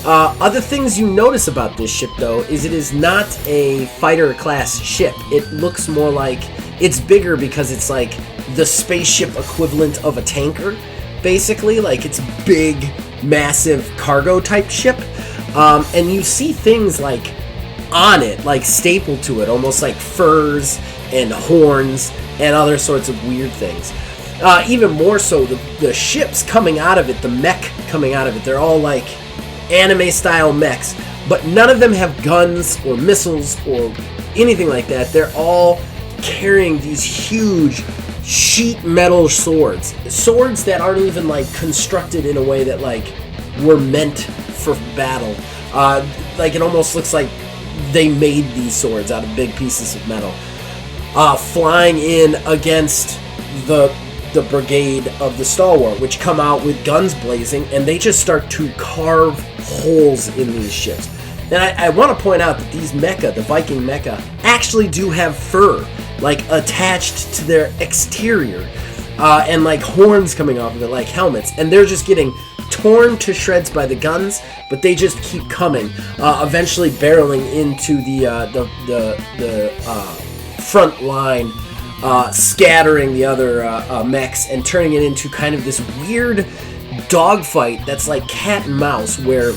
Other things you notice about this ship, though, is it is not a fighter-class ship. It looks more like... It's bigger because it's like the spaceship equivalent of a tanker, basically. Like, it's big, massive cargo-type ship. And you see things, like, on it, like, stapled to it, almost like furs and horns and other sorts of weird things. Even more so, the ships coming out of it, the mech coming out of it, they're all, like, anime-style mechs, but none of them have guns or missiles or anything like that. They're all carrying these huge sheet metal swords that aren't even like constructed in a way that like were meant for battle. Like it almost looks like they made these swords out of big pieces of metal, flying in against the brigade of the Stalwart, which come out with guns blazing, and they just start to carve holes in these ships. And I want to point out that these mecha, the Viking mecha, actually do have fur, like, attached to their exterior, and, like, horns coming off of it, like helmets, and they're just getting torn to shreds by the guns, but they just keep coming, eventually barreling into the front line, scattering the other mechs and turning it into kind of this weird dogfight that's like cat and mouse, where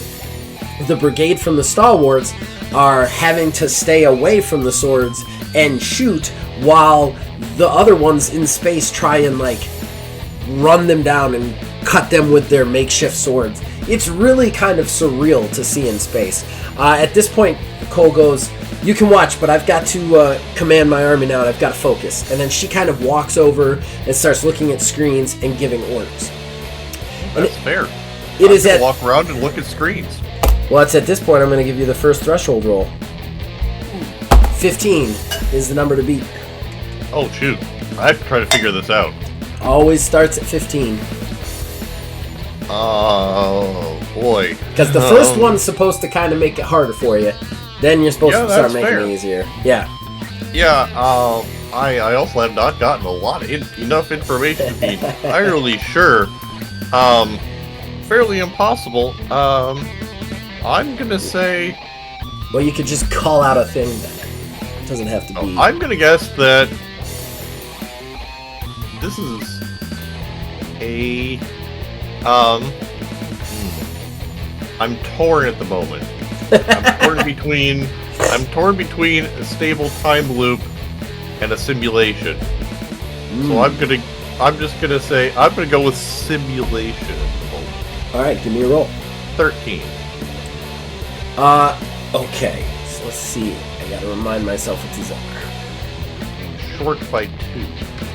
the brigade from the Stalwarts are having to stay away from the swords and shoot, while the other ones in space try and like run them down and cut them with their makeshift swords. It's really kind of surreal to see in space. At this point, Cole goes, "You can watch, but I've got to command my army now, and I've got to focus." And then she kind of walks over and starts looking at screens and giving orders. That's fair. It is at walk around and look at screens. Well, it's at this point I'm going to give you the first threshold roll. 15 is the number to beat. Oh shoot! I have to try to figure this out. Always starts at 15. Oh boy! Because the first one's supposed to kind of make it harder for you. Then you're supposed to start making it easier. Yeah. Yeah. I also have not gotten a lot of enough information to be entirely sure. Fairly impossible. I'm gonna say. Well, you could just call out a thing then. It doesn't have to be. I'm gonna guess that this is a. I'm torn at the moment. I'm torn between a stable time loop and a simulation. So I'm just gonna say I'm gonna go with simulation. All right, give me a roll. 13. Okay. So let's see. I gotta remind myself what these are. Short by 2.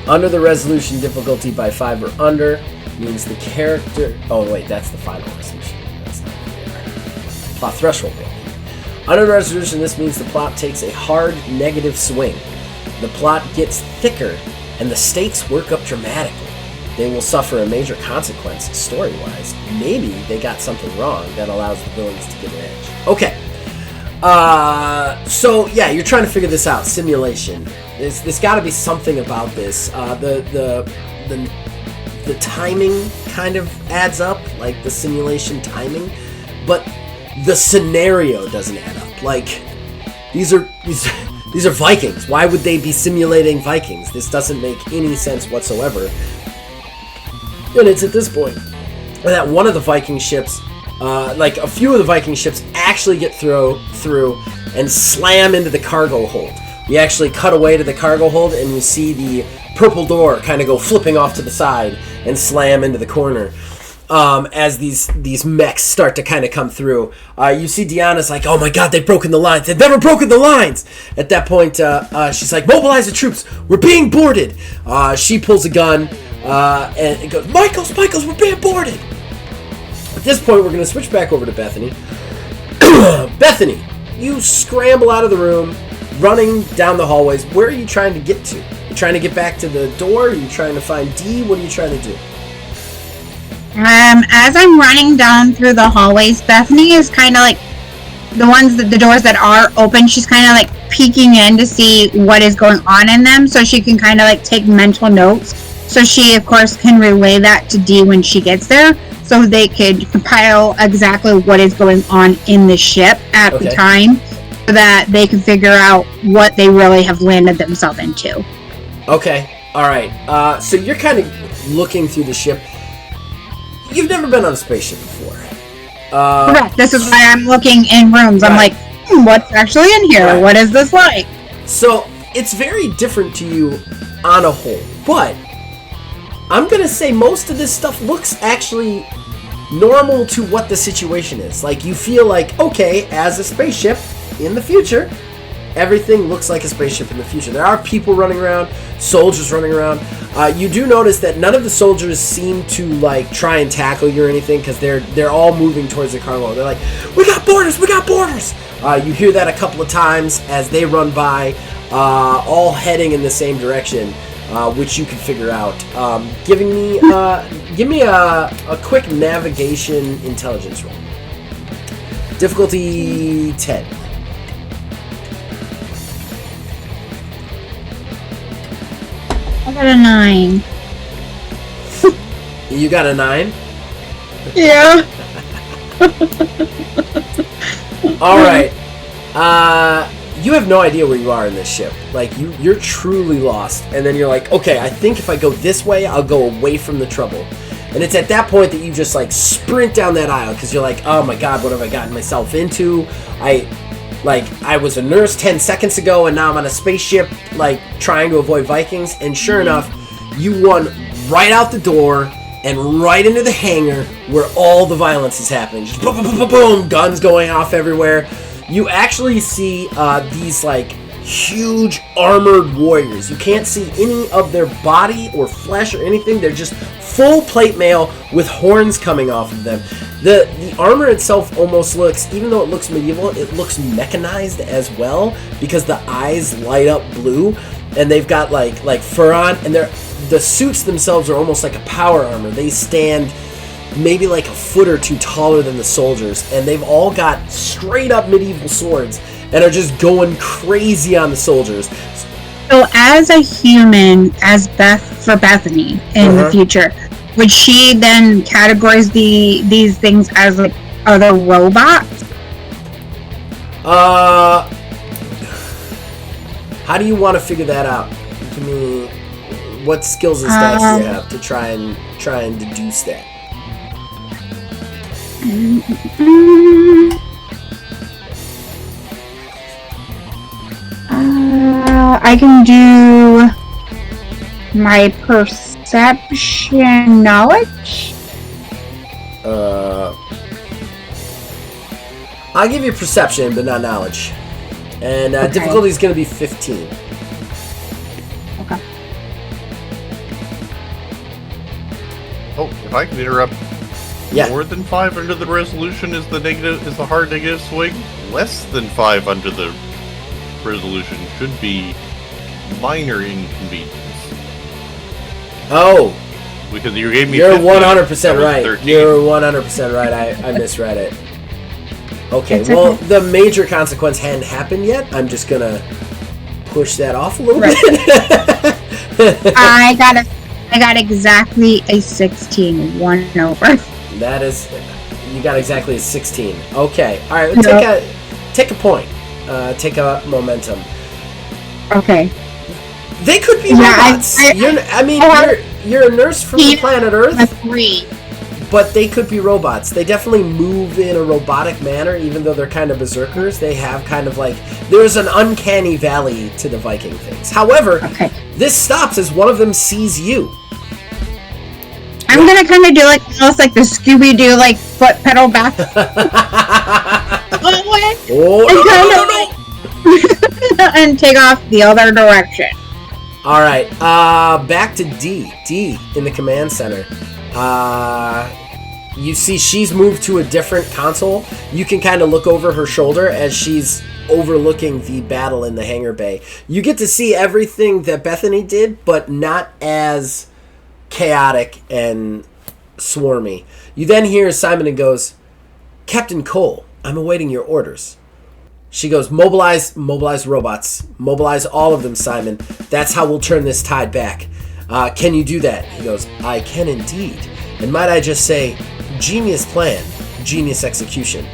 Under the resolution difficulty by 5 or under means the character. Oh wait, that's the final resolution. That's not there. Plot threshold. Under the resolution, this means the plot takes a hard negative swing. The plot gets thicker, and the stakes work up dramatically. They will suffer a major consequence story-wise. Maybe they got something wrong that allows the villains to get an edge. Okay. So yeah, you're trying to figure this out. Simulation. There's got to be something about this. The timing kind of adds up, like the simulation timing, but the scenario doesn't add up. Like these are Vikings. Why would they be simulating Vikings? This doesn't make any sense whatsoever. And it's at this point that one of the Viking ships, like a few of the Viking ships, actually get through and slam into the cargo hold. You actually cut away to the cargo hold, and you see the purple door kind of go flipping off to the side and slam into the corner. As these mechs start to kind of come through. You see Deanna's like, "Oh my god, they've broken the lines. They've never broken the lines!" At that point, she's like, "Mobilize the troops. We're being boarded." She pulls a gun, and it goes, Michaels, we're being boarded!" At this point, we're going to switch back over to Bethany. Bethany, you scramble out of the room, running down the hallways. Where are you trying to get to? You trying to get back to the door? Are you trying to find D? What are you trying to do? As I'm running down through the hallways, Bethany is kind of like the doors that are open. She's kind of like peeking in to see what is going on in them, so she can kind of like take mental notes. So she, of course, can relay that to D when she gets there. so they could compile exactly what is going on in the ship at the time, so that they can figure out what they really have landed themselves into. Okay, all right. So you're kind of looking through the ship. You've never been on a spaceship before. Correct. This is why I'm looking in rooms. I'm like, what's actually in here? Right. What is this like? So it's very different to you on a whole, but I'm gonna say most of this stuff looks actually normal to what the situation is. Like, you feel like, okay, as a spaceship in the future, everything looks like a spaceship in the future. There are people running around, soldiers running around. You do notice that none of the soldiers seem to like try and tackle you or anything, because they're all moving towards the cargo. They're like, we got borders, we got borders. You hear that a couple of times as they run by, all heading in the same direction, which you can figure out. Give me a quick navigation intelligence roll. Difficulty 10. I got a 9. You got a 9? Yeah. All right. You have no idea where you are in this ship. Like, you're truly lost. And then you're like, okay, I think if I go this way, I'll go away from the trouble. And it's at that point that you just, like, sprint down that aisle, because you're like, oh my god, what have I gotten myself into? I was a nurse 10 seconds ago, and now I'm on a spaceship, like, trying to avoid Vikings. And sure enough, you run right out the door and right into the hangar where all the violence is happening. Just boom, boom, boom, boom, boom, guns going off everywhere. You actually see these, like, huge armored warriors. You can't see any of their body or flesh or anything. They're just full plate mail with horns coming off of them. The armor itself almost looks, even though it looks medieval, it looks mechanized as well, because the eyes light up blue, and they've got like fur on, and the suits themselves are almost like a power armor. They stand maybe like a foot or two taller than the soldiers, and they've all got straight up medieval swords and are just going crazy on the soldiers. So as a human, as Bethany in the future, would she then categorize these things as like other robots? How do you want to figure that out? Give me what skills and stats do you have to try and deduce that? I can do my perception knowledge. I'll give you perception, but not knowledge. And difficulty is going to be 15. Okay. Oh, if I can interrupt. Yeah. More than 5 under the resolution is the hard negative swing. Less than 5 under the resolution should be minor inconvenience. Oh. Because you gave me. You're 15, 100% right. 13. You're 100% right. I misread it. Okay, well, the major consequence hadn't happened yet. I'm just gonna push that off a little bit. I got exactly a 16, 1 over. That is, you got exactly a 16. Okay, all right. Take a point. Take a momentum. Okay. They could be robots. You're a nurse from the planet Earth. A 3. But they could be robots. They definitely move in a robotic manner, even though they're kind of berserkers. They have kind of like, there's an uncanny valley to the Viking things. However, this stops as one of them sees you. I'm gonna kind of do like almost like the Scooby-Doo like foot pedal back. And take off the other direction. All right, back to D in the command center. You see she's moved to a different console. You can kind of look over her shoulder as she's overlooking the battle in the hangar bay. You get to see everything that Bethany did, but not as chaotic and swarmy. You then hear Simon and goes, Captain Cole, I'm awaiting your orders. She goes, mobilize robots. Mobilize all of them, Simon. That's how we'll turn this tide back. Can you do that? He goes, I can indeed. And might I just say, genius plan, genius execution.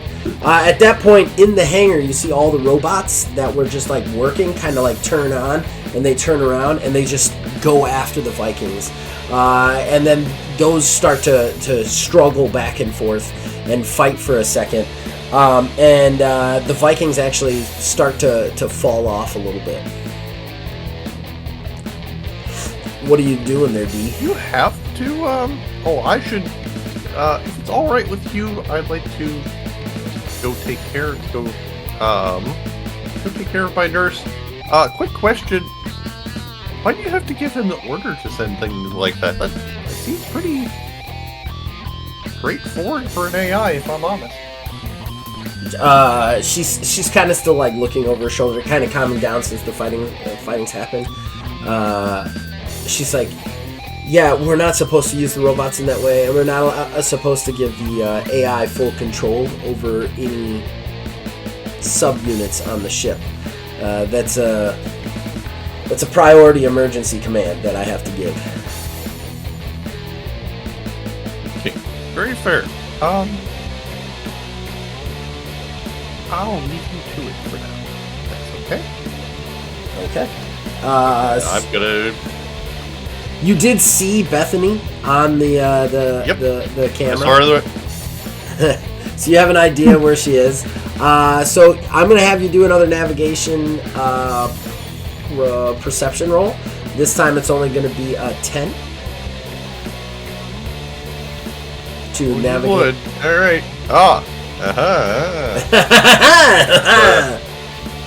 At that point in the hangar, you see all the robots that were just like working, kind of like turn on, and they turn around and they just go after the Vikings. And then those start to struggle back and forth and fight for a second. And the Vikings actually start to fall off a little bit. What are you doing there, D? You have to, I should, if it's alright with you, I'd like to go take care of my nurse. Quick question. Why do you have to give him the order to send things like that? That seems pretty straightforward for an AI, if I'm honest. She's kind of still like looking over her shoulder, kind of calming down since the fighting's happened. She's like, yeah, we're not supposed to use the robots in that way, and we're not supposed to give the AI full control over any subunits on the ship. That's a priority emergency command that I have to give. Okay, very fair. I'll leave you to it for now. That's okay. Okay. I'm gonna. You did see Bethany on the camera. Sorry. So you have an idea where she is. So I'm gonna have you do another navigation perception roll. This time it's only gonna be a 10 to navigate. Would. All right.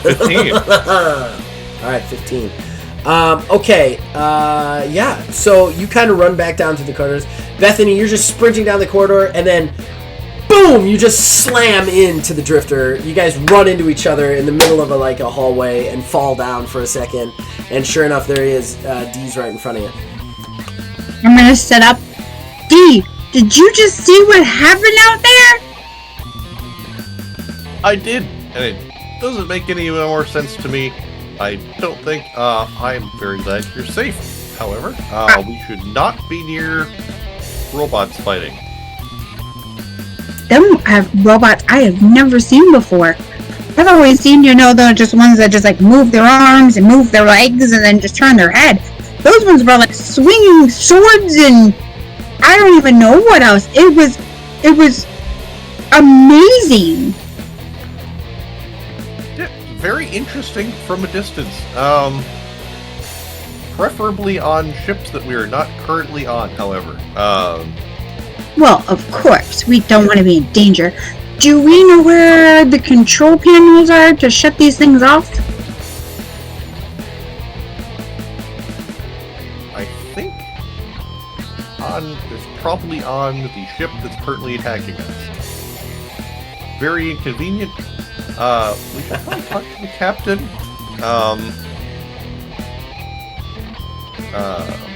15. All right, 15. Okay. Yeah. So you kind of run back down to the corridors. Bethany, you're just sprinting down the corridor, and then boom! You just slam into the drifter. You guys run into each other in the middle of a hallway and fall down for a second. And sure enough, there he is. Dee's right in front of you. I'm gonna set up. Dee, did you just see what happened out there? I did, and it doesn't make any more sense to me. I don't think. I'm very glad you're safe. However, we should not be near robots fighting. Them have robots I have never seen before. I've always seen, they're just ones that just move their arms and move their legs and then just turn their head. Those ones were swinging swords and I don't even know what else. It was amazing. Yeah, very interesting from a distance. Preferably on ships that we are not currently on, however. Well, of course, we don't want to be in danger. Do we know where the control panels are to shut these things off? I think it's probably on the ship that's currently attacking us. Very inconvenient. We should probably talk to the captain.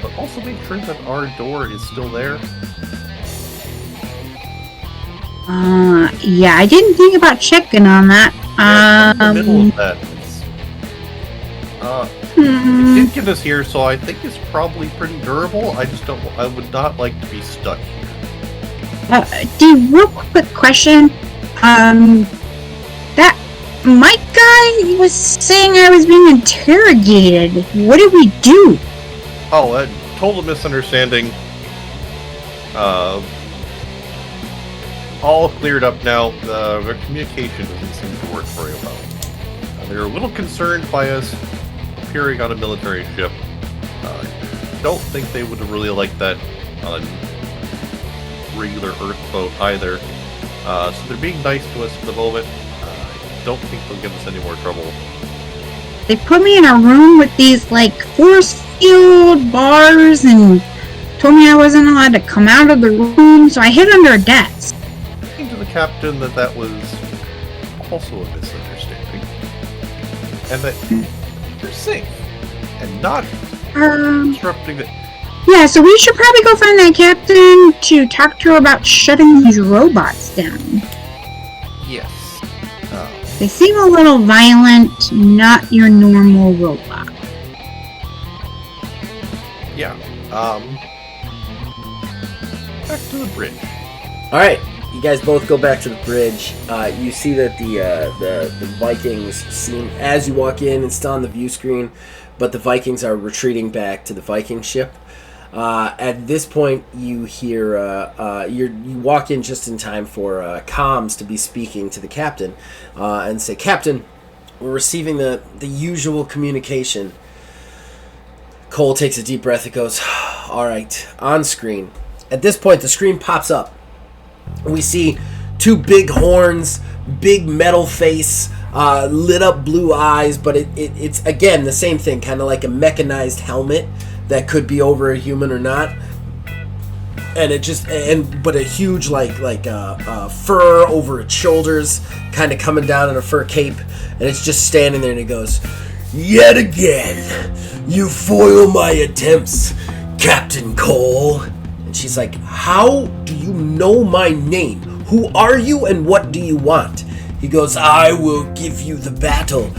But also make sure that our door is still there. Yeah, I didn't think about checking on that. In the middle of that. It did get us here, so I think it's probably pretty durable. I would not like to be stuck here. Dee, real quick question. That Mike guy was saying I was being interrogated. What did we do? Oh, total misunderstanding. All cleared up now. Their communication doesn't seem to work very well. They're a little concerned by us appearing on a military ship. Don't think they would have really liked that on a regular Earth boat either. So they're being nice to us for the moment. I don't think they'll give us any more trouble. They put me in a room with these force field bars and told me I wasn't allowed to come out of the room, so I hid under a desk. To the captain that was also a misunderstanding, and that you're safe and not disrupting it. Yeah, so we should probably go find that captain to talk to her about shutting these robots down. Yes. They seem a little violent, not your normal robot. Yeah. Back to the bridge. All right, you guys both go back to the bridge. You see that the Vikings seem, as you walk in, it's still on the view screen, but the Vikings are retreating back to the Viking ship. At this point, you hear you walk in just in time for comms to be speaking to the captain and say, "Captain, we're receiving the usual communication." Cole takes a deep breath and goes, "All right, on screen." At this point, the screen pops up. We see two big horns, big metal face, lit up blue eyes, but it's again the same thing, kind of like a mechanized helmet that could be over a human or not. And it just but a huge like fur over its shoulders, kind of coming down in a fur cape, and it's just standing there, and it goes, "Yet again, you foil my attempts, Captain Cole." And she's like, "How do you know my name? Who are you and what do you want?" He goes, "I will give you the battle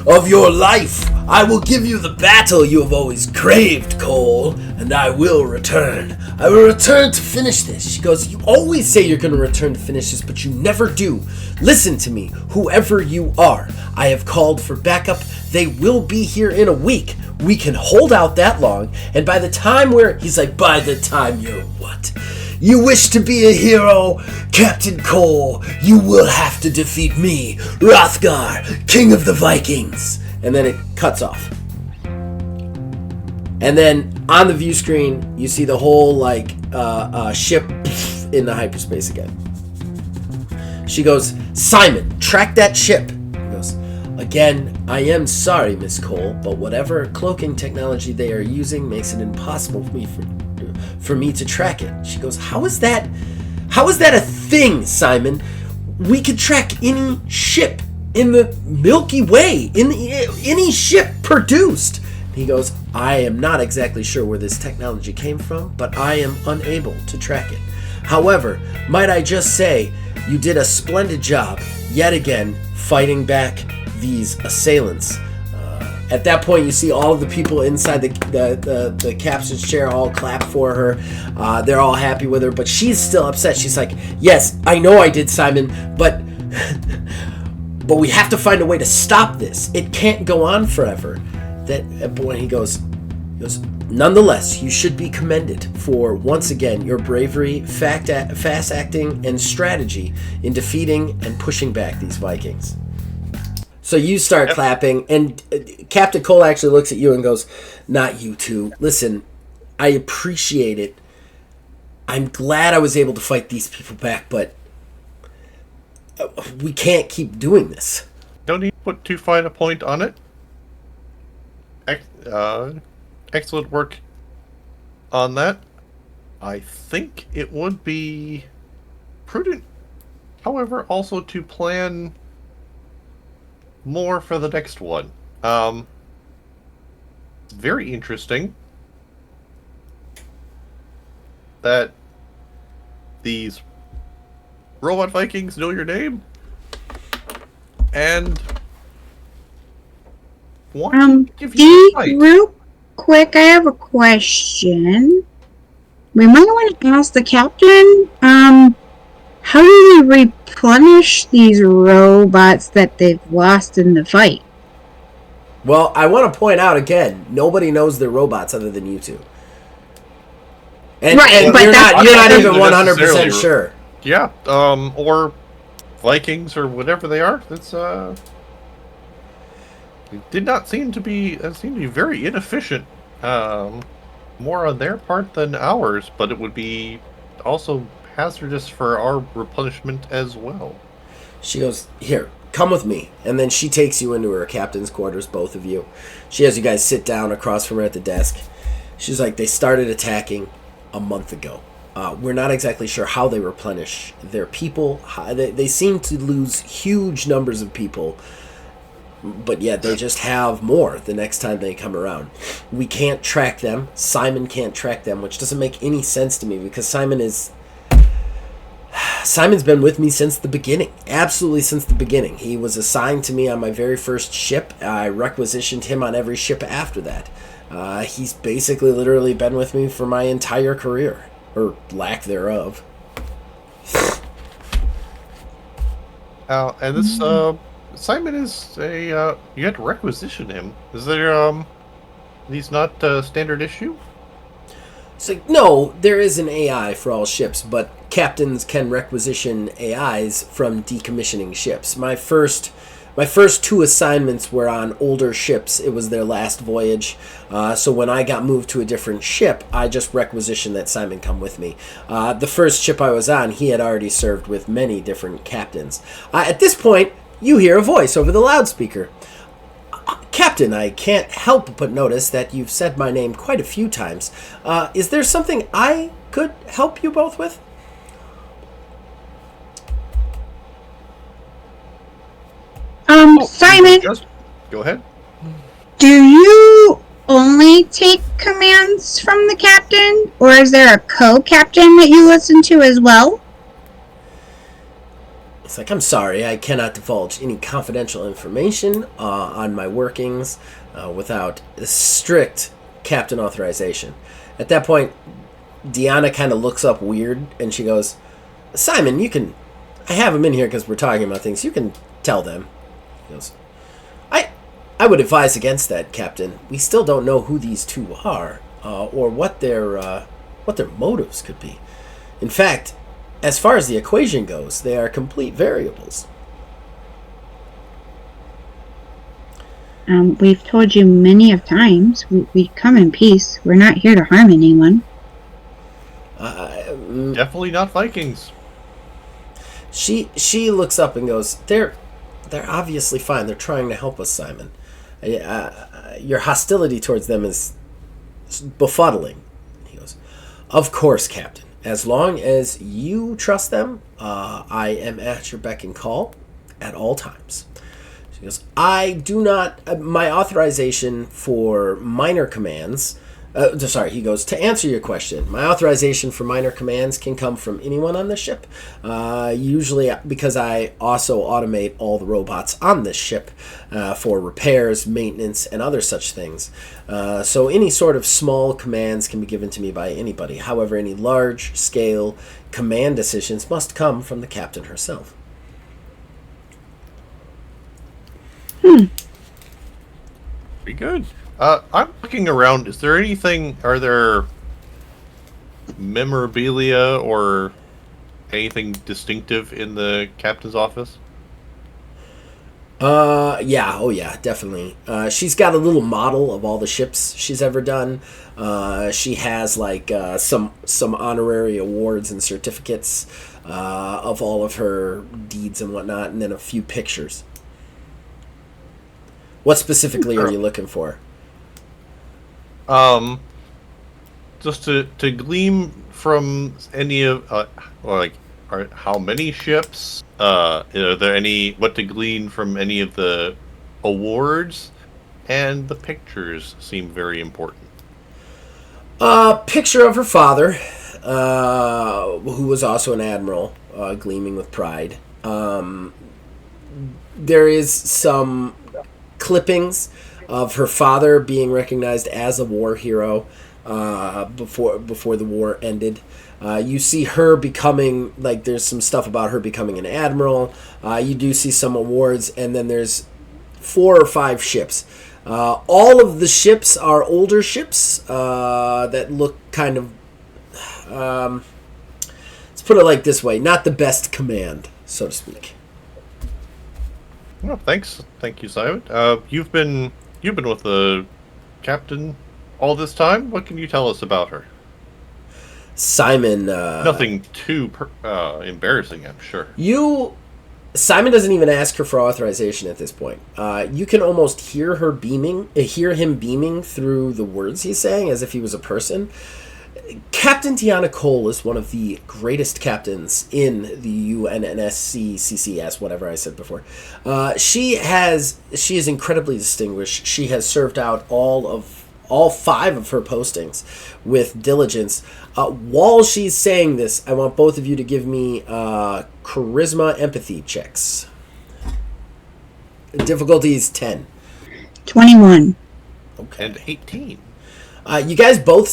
of your life. I will give you the battle you have always craved, Cole, and I will return. I will return to finish this." She goes, "You always say you're going to return to finish this, but you never do. Listen to me, whoever you are. I have called for backup. They will be here in a week. We can hold out that long, and by the time he's like, "By the time you're what? You wish to be a hero, Captain Cole, you will have to defeat me, Hrothgar, King of the Vikings." And then it cuts off. And then on the view screen, you see the whole ship in the hyperspace again. She goes, "Simon, track that ship." He goes, "Again, I am sorry, Miss Cole, but whatever cloaking technology they are using makes it impossible for me to track it." She goes, How is that a thing, Simon? We could track any ship in the Milky Way, any ship produced." He goes, "I am not exactly sure where this technology came from, but I am unable to track it. However, might I just say, you did a splendid job, yet again, fighting back these assailants." At that point, you see all of the people inside the captain's chair all clap for her. They're all happy with her, but she's still upset. She's like, "Yes, I know I did, Simon, but we have to find a way to stop this. It can't go on forever." But when he goes, "Nonetheless, you should be commended for, once again, your bravery, fast acting, and strategy in defeating and pushing back these Vikings." So you start clapping, and Captain Cole actually looks at you and goes, "Not you two. Listen, I appreciate it. I'm glad I was able to fight these people back, but we can't keep doing this." Don't need to put too fine a point on it. Excellent work on that. I think it would be prudent, however, also to plan more for the next one. Very interesting that these robot Vikings know your name and want to give you a fight. Real quick, I have a question. We might want to ask the captain, how do they replenish these robots that they've lost in the fight? Well, I want to point out again, nobody knows they're robots other than you two. And but you're not even 100% sure. Yeah, or Vikings or whatever they are. That's it did not seem to be very inefficient. More on their part than ours, but it would be also hazardous for our replenishment as well. She goes, "Here, come with me." And then she takes you into her captain's quarters, both of you. She has you guys sit down across from her at the desk. She's like, "They started attacking a month ago. We're not exactly sure how they replenish their people. They seem to lose huge numbers of people, but yet they just have more the next time they come around. We can't track them. Simon can't track them, which doesn't make any sense to me because Simon's been with me since the beginning. Absolutely since the beginning. He was assigned to me on my very first ship. I requisitioned him on every ship after that. He's basically literally been with me for my entire career, or lack thereof." And this Simon is a you had to requisition him. Is there he's not standard issue? So no, there is an AI for all ships, but captains can requisition AIs from decommissioning ships. My first two assignments were on older ships. It was their last voyage. So when I got moved to a different ship, I just requisitioned that Simon come with me. The first ship I was on, he had already served with many different captains. At this point, you hear a voice over the loudspeaker. Captain, I can't help but notice that you've said my name quite a few times. Is there something I could help you both with? Simon, Just go ahead. do you only take commands from the captain, or is there a co-captain that you listen to as well? It's like, I'm sorry, I cannot divulge any confidential information on my workings without strict captain authorization. At that point, Deanna kind of looks up weird, and she goes, Simon, I have him in here because we're talking about things. You can tell them. He goes, I would advise against that, Captain. We still don't know who these two are, or what their motives could be. In fact, as far as the equation goes, they are complete variables. We've told you many of times, we come in peace. We're not here to harm anyone. Definitely not Vikings. She looks up and goes, They're obviously fine. They're trying to help us, Simon. Your hostility towards them is befuddling. He goes, Of course, Captain. As long as you trust them, I am at your beck and call at all times. She goes, I do not... my authorization for minor commands... he goes, to answer your question, my authorization for minor commands can come from anyone on the ship. Usually because I also automate all the robots on this ship for repairs, maintenance, and other such things. So any sort of small commands can be given to me by anybody. However, any large-scale command decisions must come from the captain herself. Pretty good. I'm looking around. Is there anything? Are there memorabilia or anything distinctive in the captain's office? Yeah, oh yeah, definitely. She's got a little model of all the ships she's ever done. She has like some honorary awards and certificates of all of her deeds and whatnot, and then a few pictures. What specifically are you looking for? Just to glean from any of how many ships? Are there any what to glean from any of the awards? And the pictures seem very important. Picture of her father, who was also an admiral, gleaming with pride. There is some clippings of her father being recognized as a war hero before the war ended. You see her becoming, like, there's some stuff about her becoming an admiral. You do see some awards, and then there's 4 or 5 ships. All of the ships are older ships that look kind of, let's put it like this way, not the best command, so to speak. Well, thank you, Simon. You've been with the captain all this time. What can you tell us about her? Simon. Nothing too embarrassing, I'm sure. Simon doesn't even ask her for authorization at this point. You can almost hear him beaming through the words he's saying as if he was a person. Captain Tiana Cole is one of the greatest captains in the UNNSC, CCS, whatever I said before. She is incredibly distinguished. She has served out all 5 of her postings with diligence. While she's saying this, I want both of you to give me charisma empathy checks. Difficulty is 10. 21. Okay. And 18. You guys both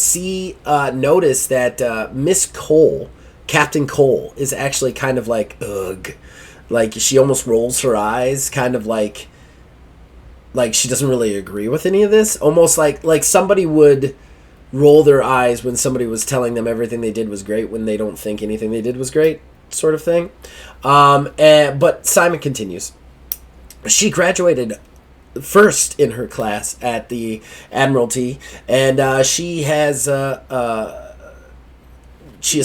notice that Miss Cole, Captain Cole, is actually kind of like, ugh. Like, she almost rolls her eyes, kind of like she doesn't really agree with any of this. Almost like somebody would roll their eyes when somebody was telling them everything they did was great when they don't think anything they did was great, sort of thing. But Simon continues. She graduated first in her class at the Admiralty, and she has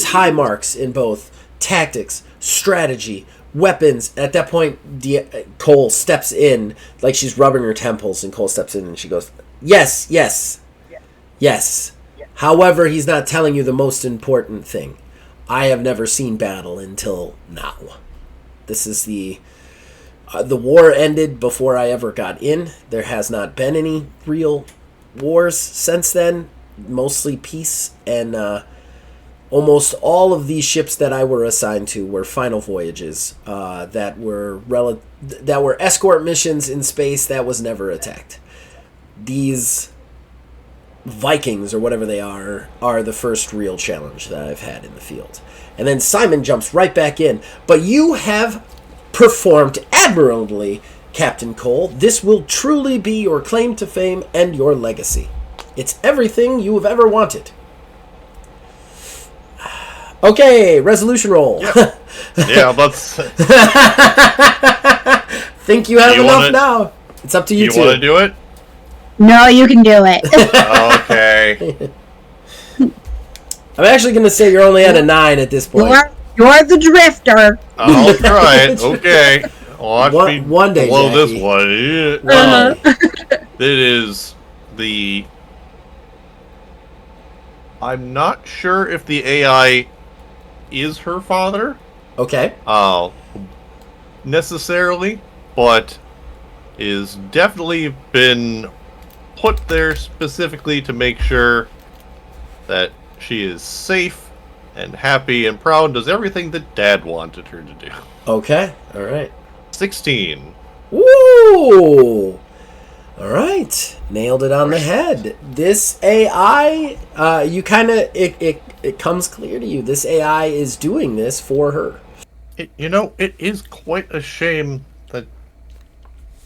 high marks in both tactics, strategy, weapons. At that point, Cole steps in, like she's rubbing her temples, and Cole steps in and she goes, yes, yes, yes. However, he's not telling you the most important thing. I have never seen battle until now. This is the war ended before I ever got in. There has not been any real wars since then. Mostly peace, and almost all of these ships that I were assigned to were final voyages that were escort missions in space that was never attacked. These Vikings, or whatever they are the first real challenge that I've had in the field. And then Simon jumps right back in. But you have performed admirably, Captain Cole. This will truly be your claim to fame and your legacy. It's everything you have ever wanted. Okay, resolution roll. Yeah, let's... Think you have enough now. It's up to you two. You want to do it? No, you can do it. Okay. I'm actually going to say you're only at a 9 at this point. You're the drifter. I'll try it. Okay. Watch me one day, blow Jackie. this one. Wow. It is the... I'm not sure if the AI is her father. Okay. Necessarily, but is definitely been put there specifically to make sure that she is safe and happy and proud, does everything that Dad wanted her to do. Okay. All right. 16. Woo! All right. Nailed it on the head. This AI, you kind of, it comes clear to you. This AI is doing this for her. It is quite a shame that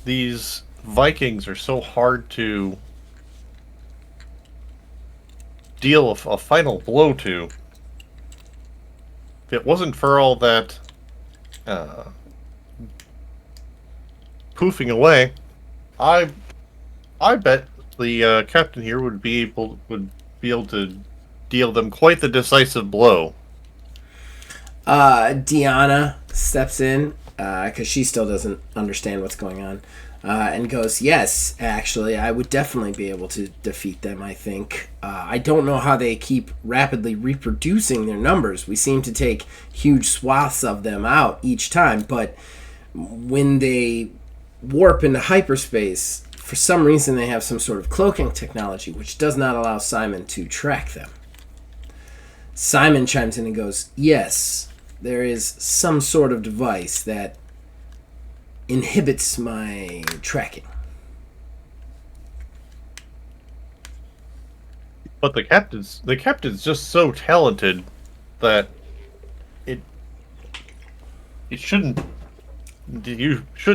these Vikings are so hard to deal a final blow to. If it wasn't for all that poofing away, I bet the captain here would be able to deal them quite the decisive blow. Deanna steps in because she still doesn't understand what's going on, and goes, yes, actually, I would definitely be able to defeat them, I think. I don't know how they keep rapidly reproducing their numbers. We seem to take huge swaths of them out each time, but when they warp into hyperspace, for some reason they have some sort of cloaking technology which does not allow Simon to track them. Simon chimes in and goes, yes, there is some sort of device that inhibits my tracking. But the captain's just so talented that you shouldn't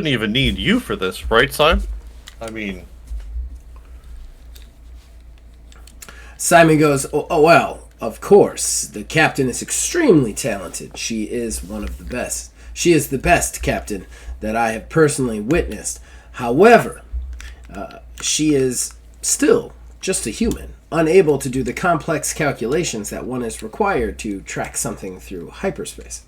even need you for this, right, Simon? I mean, Simon goes, oh well, of course. The captain is extremely talented. She is one of the best. She is the best captain that I have personally witnessed. However, she is still just a human, unable to do the complex calculations that one is required to track something through hyperspace.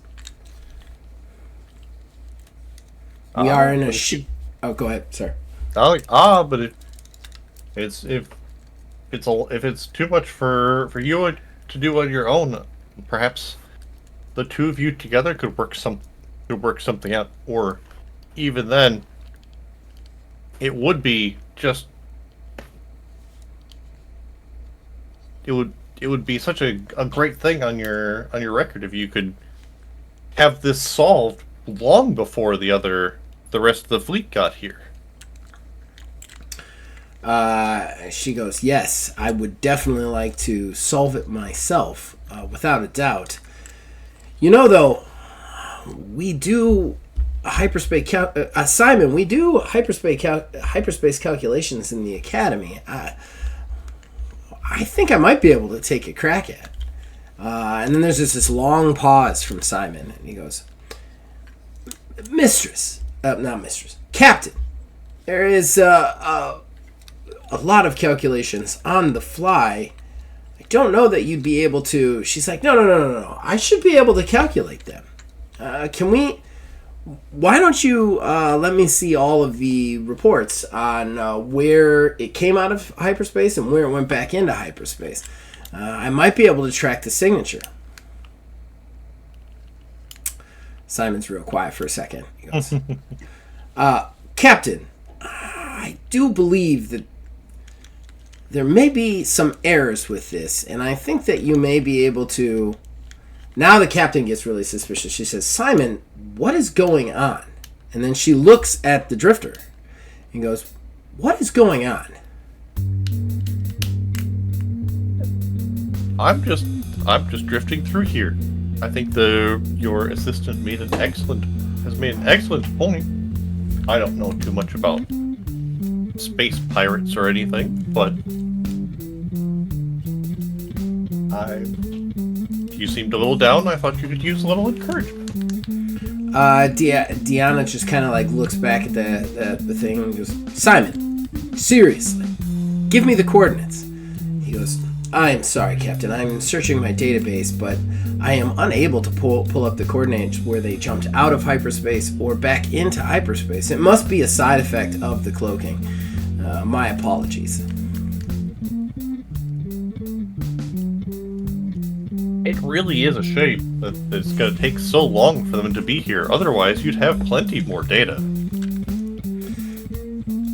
We are in a ship. Oh, go ahead, sir. But if it's too much for you to do on your own, perhaps the two of you together could work something out. Or even then, it would be just it would be such a great thing on your record if you could have this solved long before the rest of the fleet got here. She goes, yes, I would definitely like to solve it myself, without a doubt. You know, though, we do Simon, we do hyperspace calculations in the academy. I think I might be able to take a crack at. And then there's this long pause from Simon, and he goes, not mistress, Captain. There is a lot of calculations on the fly. I don't know that you'd be able to. She's like, no. I should be able to calculate them. Why don't you let me see all of the reports on where it came out of hyperspace and where it went back into hyperspace? I might be able to track the signature. Simon's real quiet for a second. He goes, Captain, I do believe that there may be some errors with this, and I think that you may be able to... Now the captain gets really suspicious. She says, Simon, what is going on? And then she looks at the drifter and goes, what is going on? I'm just drifting through here. I think your assistant has made an excellent point. I don't know too much about space pirates or anything, but you seemed a little down. I thought you could use a little encouragement. Deanna just kind of like looks back at the thing and goes, Simon, seriously, give me the coordinates. He goes, I'm sorry, Captain. I'm searching my database, but I am unable to pull up the coordinates where they jumped out of hyperspace or back into hyperspace. It must be a side effect of the cloaking. My apologies. It really is a shame that it's going to take so long for them to be here. Otherwise, you'd have plenty more data.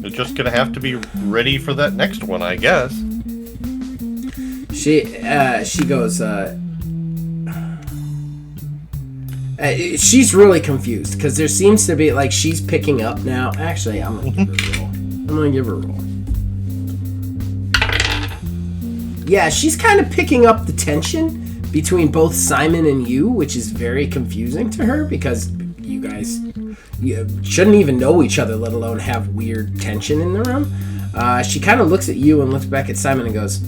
You're just going to have to be ready for that next one, I guess. She goes, she's really confused because there seems to be, like, she's picking up now. Actually, I'm going to give her a roll. Yeah, she's kind of picking up the tension between both Simon and you, which is very confusing to her because you guys shouldn't even know each other, let alone have weird tension in the room. She kind of looks at you and looks back at Simon and goes,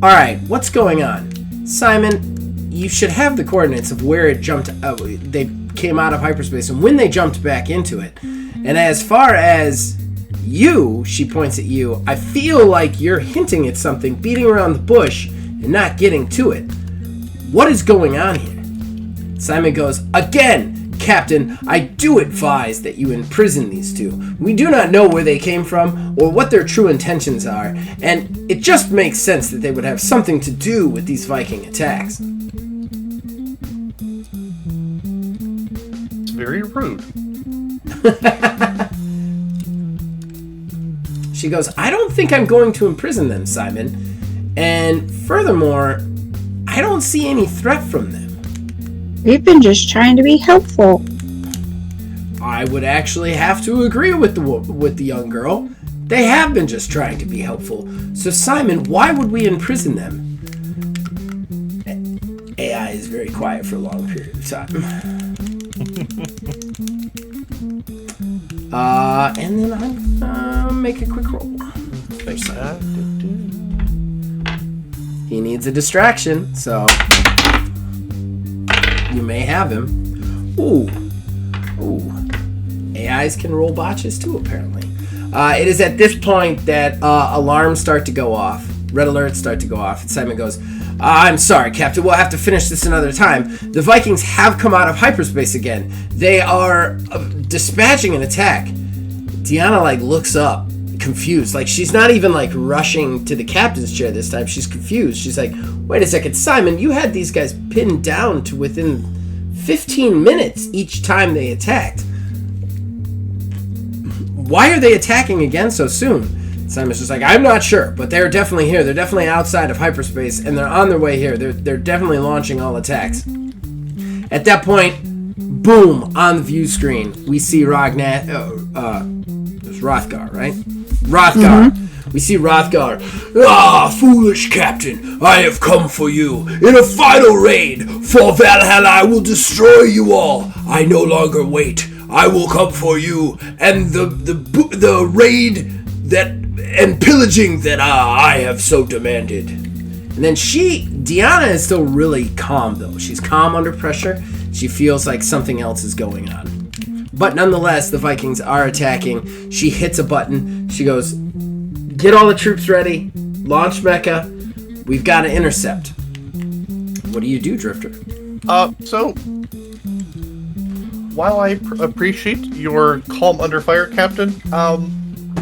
all right, what's going on? Simon, you should have the coordinates of where it jumped. They came out of hyperspace and when they jumped back into it. And as far as you, she points at you, I feel like you're hinting at something, beating around the bush and not getting to it. What is going on here? Simon goes, again, Captain, I do advise that you imprison these two. We do not know where they came from or what their true intentions are, and it just makes sense that they would have something to do with these Viking attacks. It's very rude. She goes, I don't think I'm going to imprison them, Simon. And furthermore, I don't see any threat from them. We've been just trying to be helpful. I would actually have to agree with the young girl. They have been just trying to be helpful. So Simon, why would we imprison them? AI is very quiet for a long period of time. And then I'm gonna make a quick roll. He needs a distraction, so you may have him. Ooh. AIs can roll botches too, apparently. It is at this point that alarms start to go off. Red alerts start to go off. And Simon goes, I'm sorry, Captain. We'll have to finish this another time. The Vikings have come out of hyperspace again. They are dispatching an attack. Deanna, looks up, confused. She's not even, rushing to the captain's chair this time. She's confused. She's like, wait a second, Simon, you had these guys pinned down to within 15 minutes each time they attacked. Why are they attacking again so soon? Simon's just like, I'm not sure, but they're definitely here. They're definitely outside of hyperspace, and they're on their way here. They're definitely launching all attacks. At that point, boom, on the view screen, we see it's Rothgar, right? Rothgar. Mm-hmm. We see Rothgar. Foolish captain, I have come for you. In a final raid, for Valhalla I will destroy you all. I no longer wait. I will come for you and the raid that and pillaging that I have so demanded. And then Deanna is still really calm though. She's calm under pressure. She feels like something else is going on. But nonetheless, the Vikings are attacking. She hits a button. She goes, "Get all the troops ready. Launch Mecha. We've got to intercept." What do you do, Drifter? So while I appreciate your calm under fire, Captain,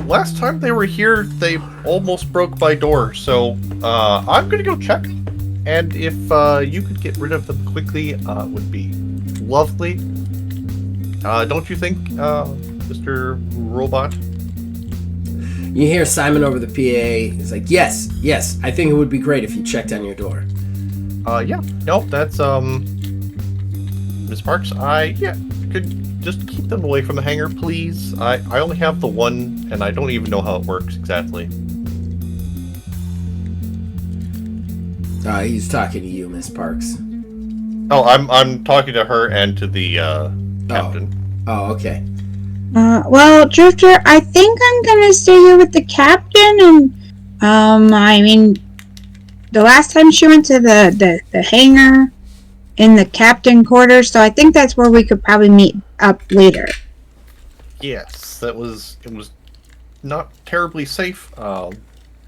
last time they were here, they almost broke my door. So I'm gonna go check, and if you could get rid of them quickly, it would be lovely. Don't you think, Mr. Robot? You hear Simon over the PA. He's like, yes, I think it would be great if you checked on your door. Yeah. No, that's, Miss Parks, could just keep them away from the hangar, please. I only have the one, and I don't even know how it works exactly. He's talking to you, Miss Parks. Oh, I'm talking to her and to the, captain. Oh, okay. Well, Drifter, I think I'm gonna stay here with the captain, and, I mean, the last time she went to the hangar in the captain quarters, so I think that's where we could probably meet up later. Yes, it was not terribly safe,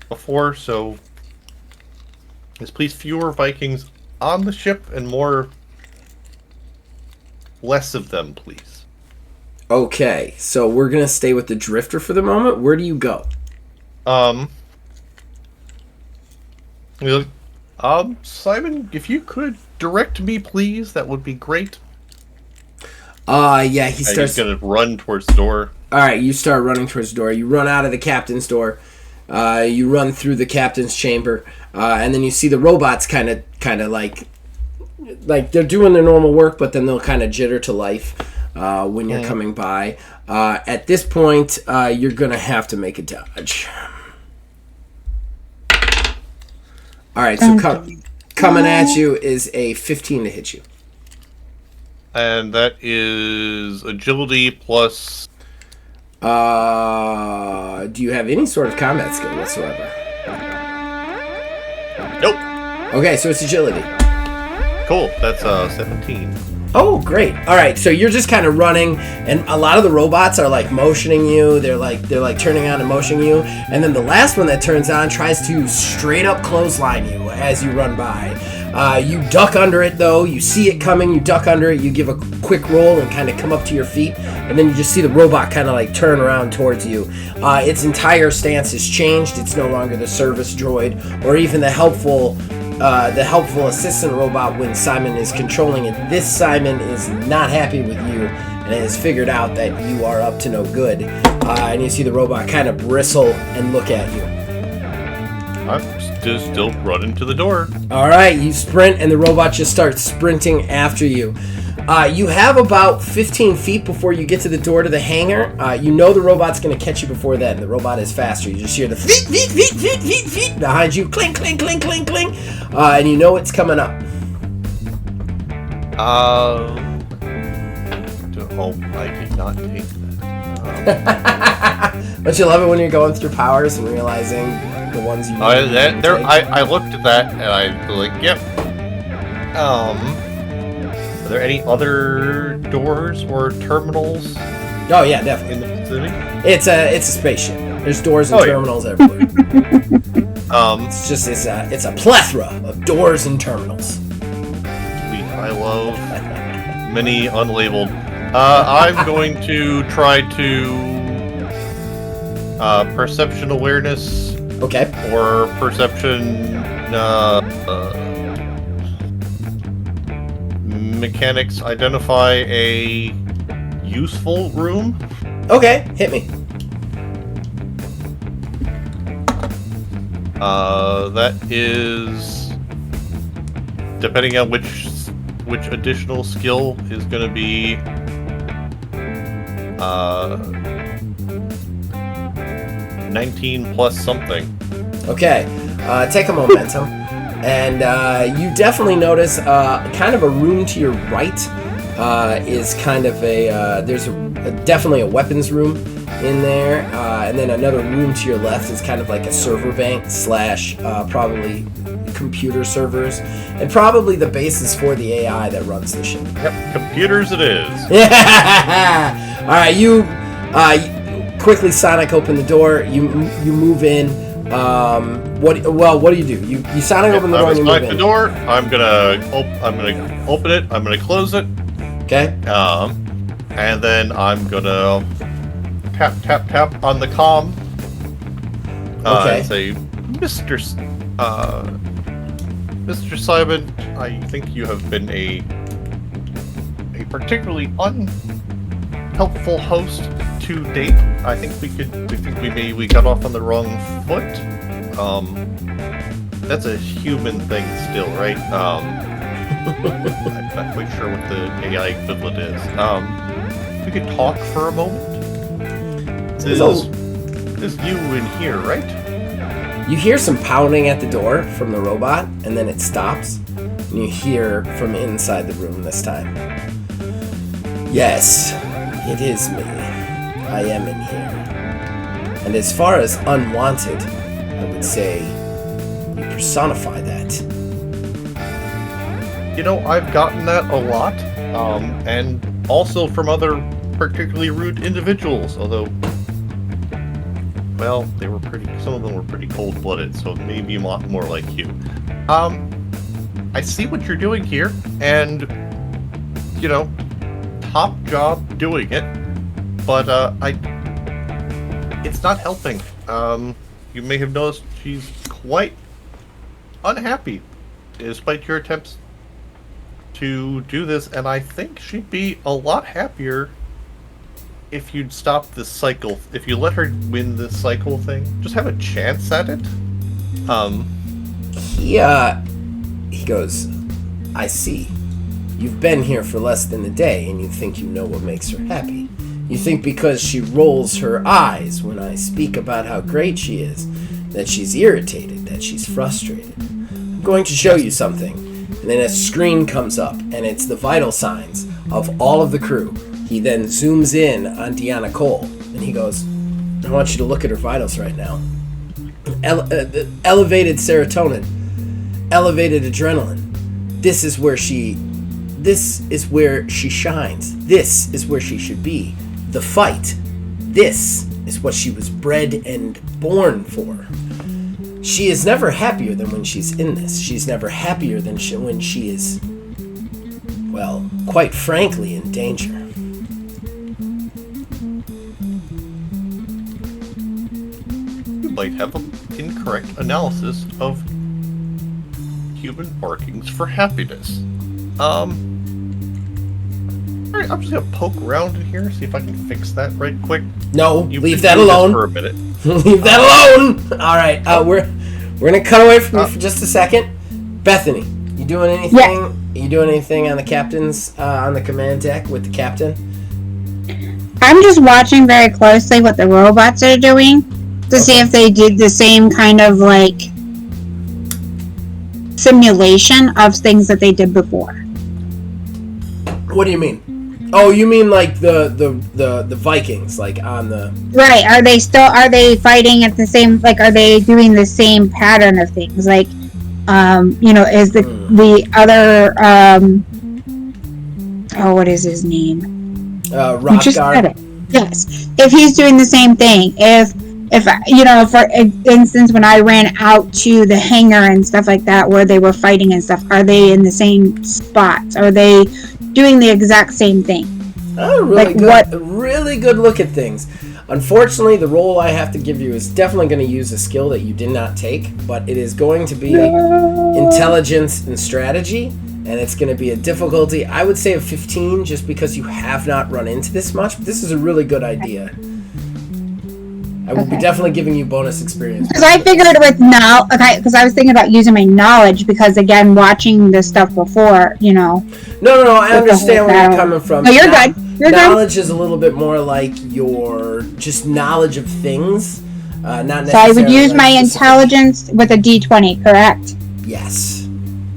before, so let's please fewer Vikings on the ship and less of them, please. Okay, so we're gonna stay with the Drifter for the moment. Where do you go? Simon, if you could direct me, please, that would be great. Yeah, he starts... He's gonna run towards the door. Alright, you start running towards the door. You run out of the captain's door. You run through the captain's chamber. And then you see the robots kind of like they're doing their normal work, but then they'll kind of jitter to life when you're coming by. At this point, you're going to have to make a dodge. Alright, so coming at you is a 15 to hit you. And that is agility plus... do you have any sort of combat skill whatsoever? Nope. Okay, so it's agility. Cool, that's 17. Oh, great. All right, so you're just kind of running, and a lot of the robots are like motioning you. They're like turning on and motioning you, and then the last one that turns on tries to straight up clothesline you as you run by. You duck under it though. You see it coming. You duck under it. You give a quick roll and kind of come up to your feet, and then you just see the robot kind of like turn around towards you. Its entire stance has changed. It's no longer the service droid or even the helpful assistant robot when Simon is controlling it. This Simon is not happy with you and has figured out that you are up to no good. And you see the robot kind of bristle and look at you. I'm still running to the door. Alright, you sprint and the robot just starts sprinting after you. You have about 15 feet before you get to the door to the hangar. You know the robot's going to catch you before then. The robot is faster. You just hear the feet, feet, feet, feet, feet, feet behind you. Clink, clink, clink, clink, clink. And you know it's coming up. Oh, I did not take that. Don't you love it when you're going through powers and realizing the ones you I looked at that and I was like, yep. Are there any other doors or terminals? Oh yeah, definitely. In the vicinity? It's a spaceship. There's doors and terminals everywhere. It's a plethora of doors and terminals. Sweet, I love many unlabeled. I'm going to try to perception awareness. Okay. Or perception mechanics identify a useful room. Okay, hit me. That is, depending on which additional skill is going to be 19 plus something. Okay, take a momentum, and you definitely notice kind of a room to your right. is kind of there's definitely a weapons room in there, and then another room to your left is kind of like a server bank / probably computer servers, and probably the basis for the AI that runs the ship. Yep, computers it is. All right, you quickly Sonic open the door. You move in. What do you do? You Sonic open the door and you move in. The door. I'm gonna open it. I'm gonna close it. Okay. And then I'm gonna tap on the comm. Okay. And say, Mr. Simon, I think you have been a particularly unhelpful host to date. I think we got off on the wrong foot. That's a human thing still, right? I'm not quite sure what the AI equivalent is. If we could talk for a moment. This is you in here, right? You hear some pounding at the door from the robot, and then it stops, and you hear from inside the room this time. Yes, it is me. I am in here. And as far as unwanted, I would say you personify that. You know, I've gotten that a lot, and also from other particularly rude individuals, although, well, some of them were pretty cold-blooded, so maybe a lot more like you. I see what you're doing here, and, you know, top job doing it, but, it's not helping. You may have noticed she's quite unhappy, despite your attempts to do this, and I think she'd be a lot happier if you'd stop this cycle. If you let her win this cycle thing, just have a chance at it. He goes, I see. You've been here for less than a day, and you think you know what makes her happy. You think because she rolls her eyes when I speak about how great she is, that she's irritated, that she's frustrated. I'm going to show you something. And then a screen comes up, and it's the vital signs of all of the crew. He then zooms in on Deanna Cole, and he goes, I want you to look at her vitals right now. Elevated serotonin, elevated adrenaline. This is where she shines. This is where she should be. The fight. This is what she was bred and born for. She is never happier than when she's in this. She's never happier than when she is, well, quite frankly, in danger. You might have an incorrect analysis of human markings for happiness. Alright, I'm just gonna poke around in here, see if I can fix that right quick. No, leave that alone. For a minute. Leave that alone. All right, we're gonna cut away from you for just a second. Bethany, you doing anything? Yeah. You doing anything on the captain's on the command deck with the captain? I'm just watching very closely what the robots are doing to see if they did the same kind of like simulation of things that they did before. What do you mean? Oh, you mean like the Vikings, like on the... Right, are they fighting at the same, like, are they doing the same pattern of things? Like, is the other, what is his name? Rockguard? Yes. If he's doing the same thing, if for instance, when I ran out to the hangar and stuff like that, where they were fighting and stuff, are they in the same spots? Are they doing the exact same thing? Really good look at things. Unfortunately, the role I have to give you is definitely going to use a skill that you did not take, but it is going to be intelligence and strategy, and it's going to be a difficulty, I would say, of 15, just because you have not run into this much, but this is a really good idea. I will be definitely giving you bonus experience. Because I figured because I was thinking about using my knowledge, because again, watching this stuff before, No, I understand where you're coming from. No, you're good. Knowledge is a little bit more like your just knowledge of things, not necessarily. So I would use my intelligence with a D20, correct? Yes.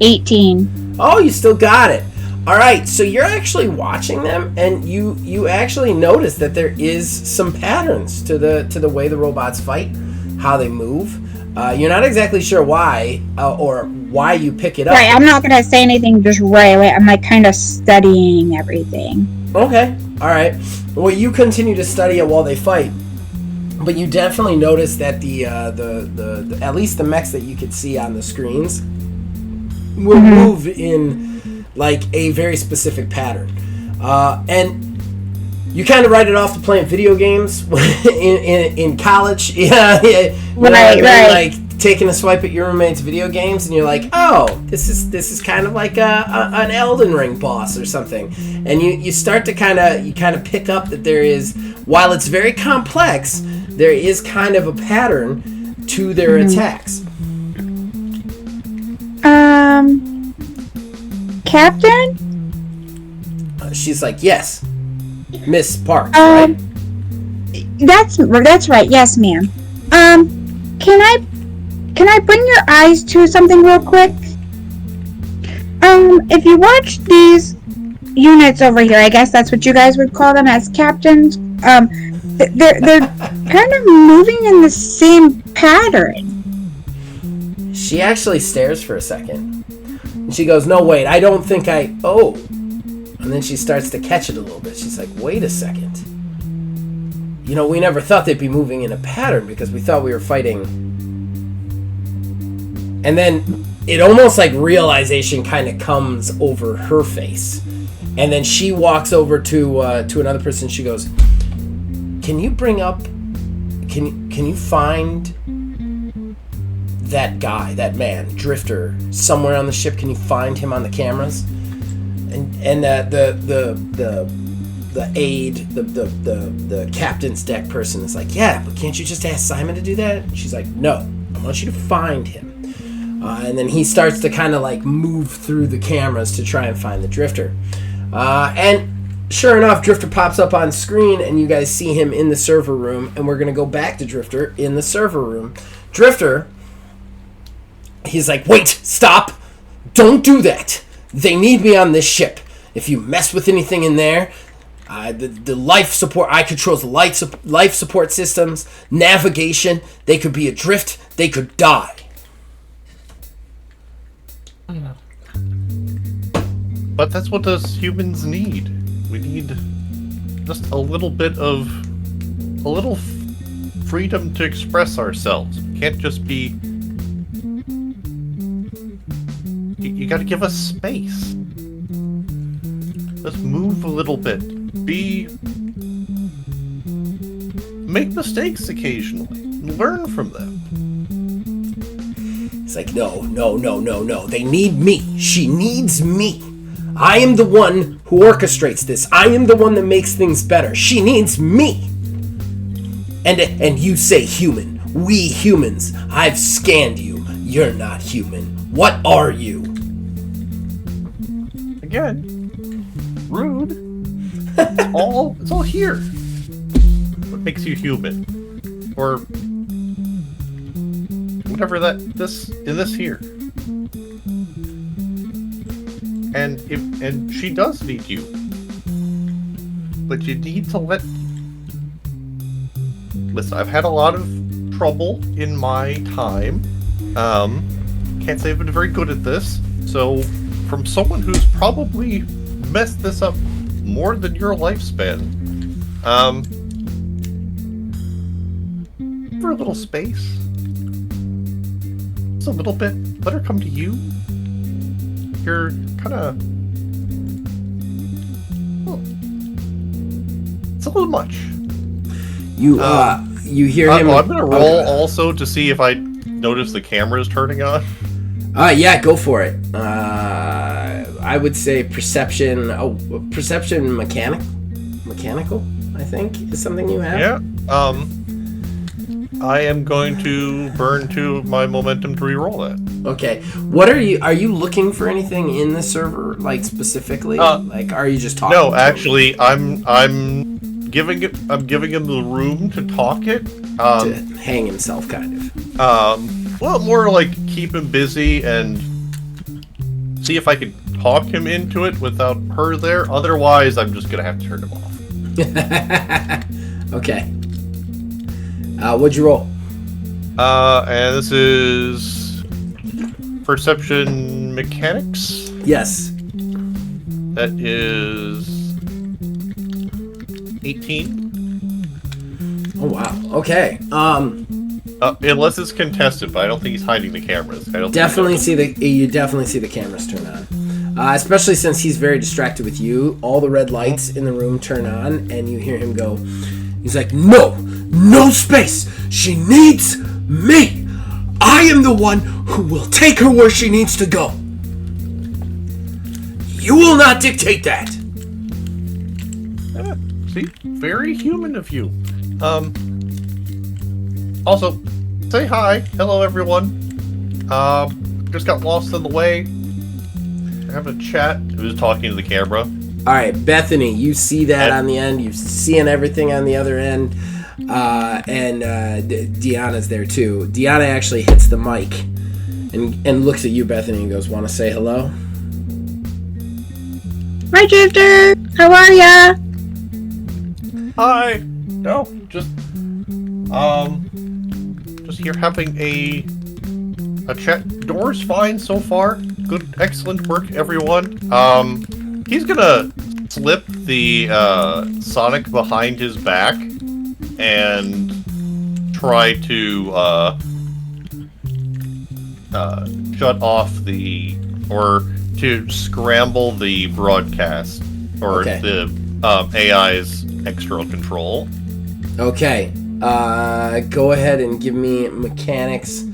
18. Oh, you still got it. All right, so you're actually watching them, and you actually notice that there is some patterns to the way the robots fight, how they move. You're not exactly sure why or why you pick it up. Right, I'm not gonna say anything just right away. I'm like kind of studying everything. Okay, all right. Well, you continue to study it while they fight, but you definitely notice that the at least the mechs that you could see on the screens will move in like a very specific pattern, and you kind of write it off to playing video games in college. Yeah, Right. Like taking a swipe at your roommate's video games, and you're like, oh, this is kind of like an Elden Ring boss or something, and you start to kind of pick up that there is, while it's very complex, there is kind of a pattern to their attacks. Captain? She's like, yes, Miss Parks, right? That's right. Yes, ma'am. Can I bring your eyes to something real quick? If you watch these units over here, I guess that's what you guys would call them as captains. They're kind of moving in the same pattern. She actually stares for a second. And she goes, no, wait, I don't think oh. And then she starts to catch it a little bit. She's like, wait a second. You know, we never thought they'd be moving in a pattern because we thought we were fighting. And then it almost like realization kind of comes over her face. And then she walks over to another person. She goes, can you bring up, can you find that guy, that man, Drifter, somewhere on the ship? Can you find him on the cameras? And the aide, the captain's deck person is like, yeah, but can't you just ask Simon to do that? And she's like, no, I want you to find him. And then he starts to kind of like move through the cameras to try and find the Drifter. And sure enough, Drifter pops up on screen, and you guys see him in the server room. And we're going to go back to Drifter in the server room. Drifter, he's like, wait, stop. Don't do that. They need me on this ship. If you mess with anything in there, the life support, I control the life support systems, navigation, they could be adrift, they could die. But that's what us humans need. We need just a little freedom to express ourselves. We can't just be... You gotta give us space. Let's move a little bit. Make mistakes occasionally. Learn from them. It's like, no. They need me. She needs me. I am the one who orchestrates this. I am the one that makes things better. She needs me. And you say human. We humans. I've scanned you. You're not human. What are you? Again, rude. It's all here. What makes you human, or whatever in this here. And she does need you, but you need to listen. I've had a lot of trouble in my time. Can't say I've been very good at this. So, from someone who's probably messed this up more than your lifespan, for a little space, just a little bit. Let her come to you. You're kind of... it's a little much. You hear him... I'm going to roll also to see if I notice the camera is turning on. Yeah, go for it. I would say perception mechanical, I think, is something you have. Yeah. I am going to burn to my momentum to reroll that. Okay. What are you looking for anything in the server, like specifically? Like, are you just talking? No, actually, I'm giving him the room to talk it. To hang himself, kind of. Well, more like keep him busy and see if I can talk him into it without her there. Otherwise, I'm just gonna have to turn him off. Okay. What'd you roll? And this is perception mechanics. Yes. That is 18. Oh wow. Okay. Unless it's contested, but I don't think he's hiding the cameras. I don't definitely see you definitely see the cameras turn on. Especially since he's very distracted with you. All the red lights in the room turn on, and you hear him go. He's like, no space. She needs me. I am the one who will take her where she needs to go. You will not dictate that. See, very human of you. Also, say hi. Hello, everyone. Just got lost on the way. Having a chat. Who's talking to the camera? All right, Bethany, you see that on the end. You're seeing everything on the other end. And Deanna's there too. Deanna actually hits the mic and looks at you, Bethany, and goes, "Want to say hello?" Hi, Drifter. How are ya? Hi. No, just here having a chat. Door's fine so far. Good, excellent work, everyone. He's gonna slip the Sonic behind his back and try to shut off to scramble the broadcast or the AI's external control. Okay. Go ahead and give me mechanics.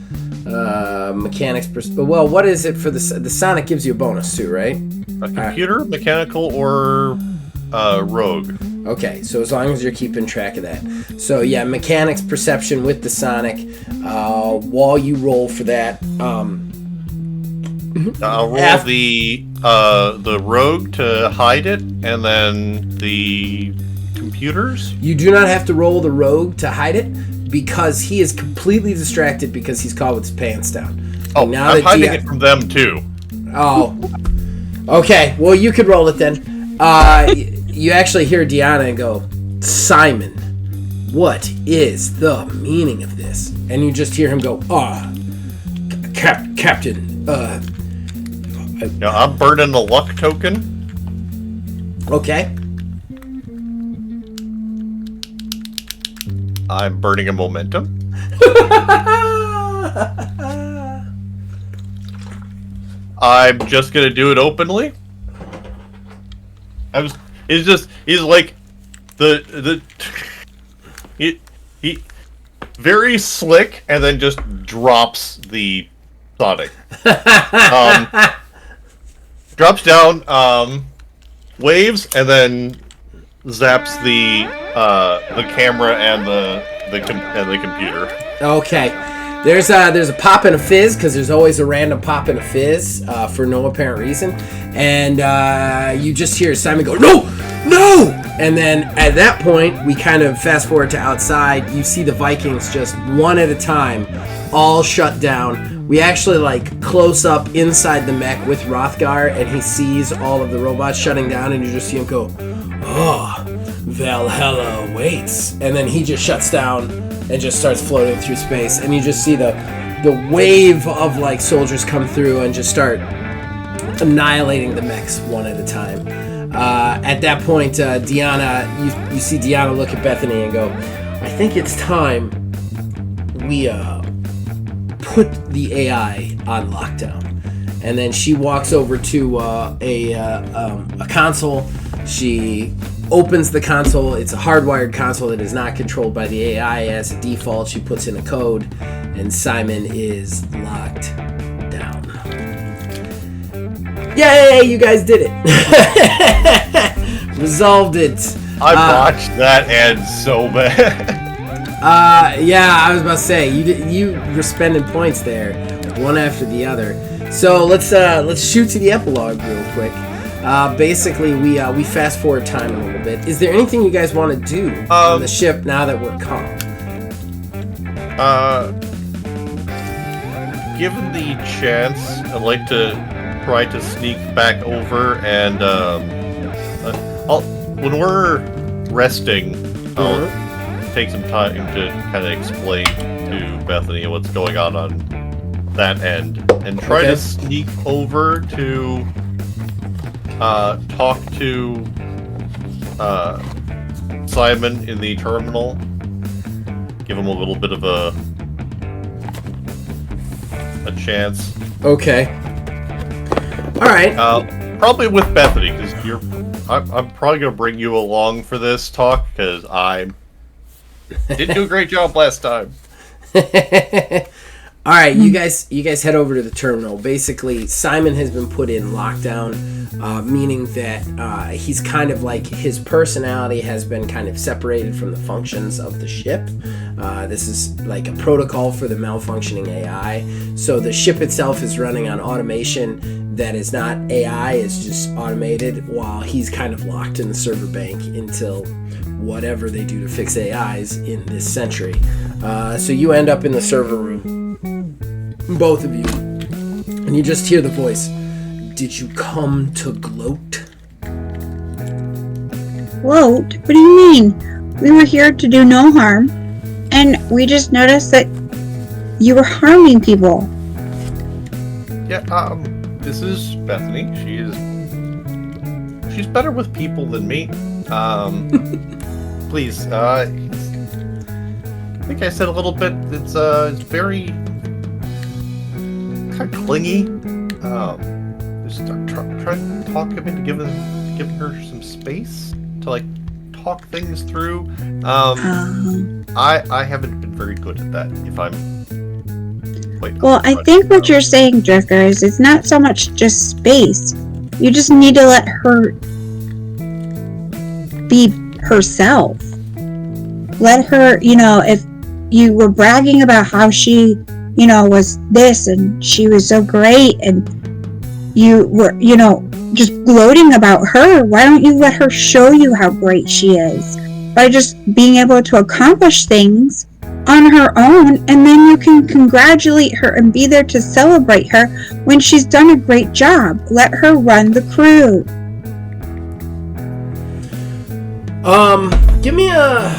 Well, what is it for the Sonic gives you a bonus too, right? A computer, mechanical, or rogue. Okay, so as long as you're keeping track of that. So yeah, mechanics perception with the Sonic. While you roll for that, I'll roll the rogue to hide it, and then the computers. You do not have to roll the rogue to hide it because he is completely distracted because he's caught with his pants down. Oh, now I'm hiding it from them too. Oh, okay. Well, you could roll it then. You actually hear Deanna go, "Simon, what is the meaning of this?" And you just hear him go, Captain. Now I'm burning the luck token. Okay. I'm burning a momentum. I'm just gonna do it openly. He's like he very slick, and then just drops the Sonic. Drops down, waves, and then zaps the camera and the computer. Okay. There's a pop and a fizz because there's always a random pop and a fizz for no apparent reason, and you just hear Simon go, "No! And then at that point, we kind of fast forward to outside. You see the Vikings just one at a time, all shut down. We actually close up inside the mech with Rothgar, and he sees all of the robots shutting down, and you just see him go, "Oh, Valhalla waits," and then he just shuts down and just starts floating through space, and you just see the wave of soldiers come through and just start annihilating the mechs one at a time. At that point, Deanna, you see Deanna look at Bethany and go, "I think it's time we put the AI on lockdown." And then she walks over to a console. She opens the console. It's a hardwired console that is not controlled by the AI as a default. She puts in a code, and Simon is locked down. Yay! You guys did it. Resolved it. I botched that ad so bad. Yeah, I was about to say you were spending points there, one after the other. So let's shoot to the epilogue real quick. Basically, we fast forward time a little bit. Is there anything you guys want to do on the ship now that we're calm? Given the chance, I'd like to try to sneak back over and when we're resting, I'll take some time to kind of explain to Bethany what's going on that end, and try to sneak over to talk to Simon in the terminal. Give him a little bit of a chance. Okay. All right. Probably with Bethany, because I'm probably gonna bring you along for this talk, because I didn't do a great job last time. All right, you guys head over to the terminal. Basically, Simon has been put in lockdown, meaning that he's kind of like, his personality has been kind of separated from the functions of the ship. This is like a protocol for the malfunctioning AI. So the ship itself is running on automation that is not AI, it's just automated, while he's kind of locked in the server bank until whatever they do to fix AIs in this century. So you end up in the server room, both of you, and you just hear the voice. Did you come to gloat? Gloat? What do you mean? We were here to do no harm, and we just noticed that you were harming people. Yeah, this is Bethany. She's better with people than me. Please, I think I said a little bit. It's very kind of clingy. Just try to talk him into giving her some space to like talk things through. I haven't been very good at that. If I'm well, I think what you're saying, Drifter, is it's not so much just space. You just need to let her be herself. Let her, if you were bragging about how she, was this and she was so great, and you were, just gloating about her, why don't you let her show you how great she is by just being able to accomplish things on her own, and then you can congratulate her and be there to celebrate her when she's done a great job. Let her run the crew. Give me a...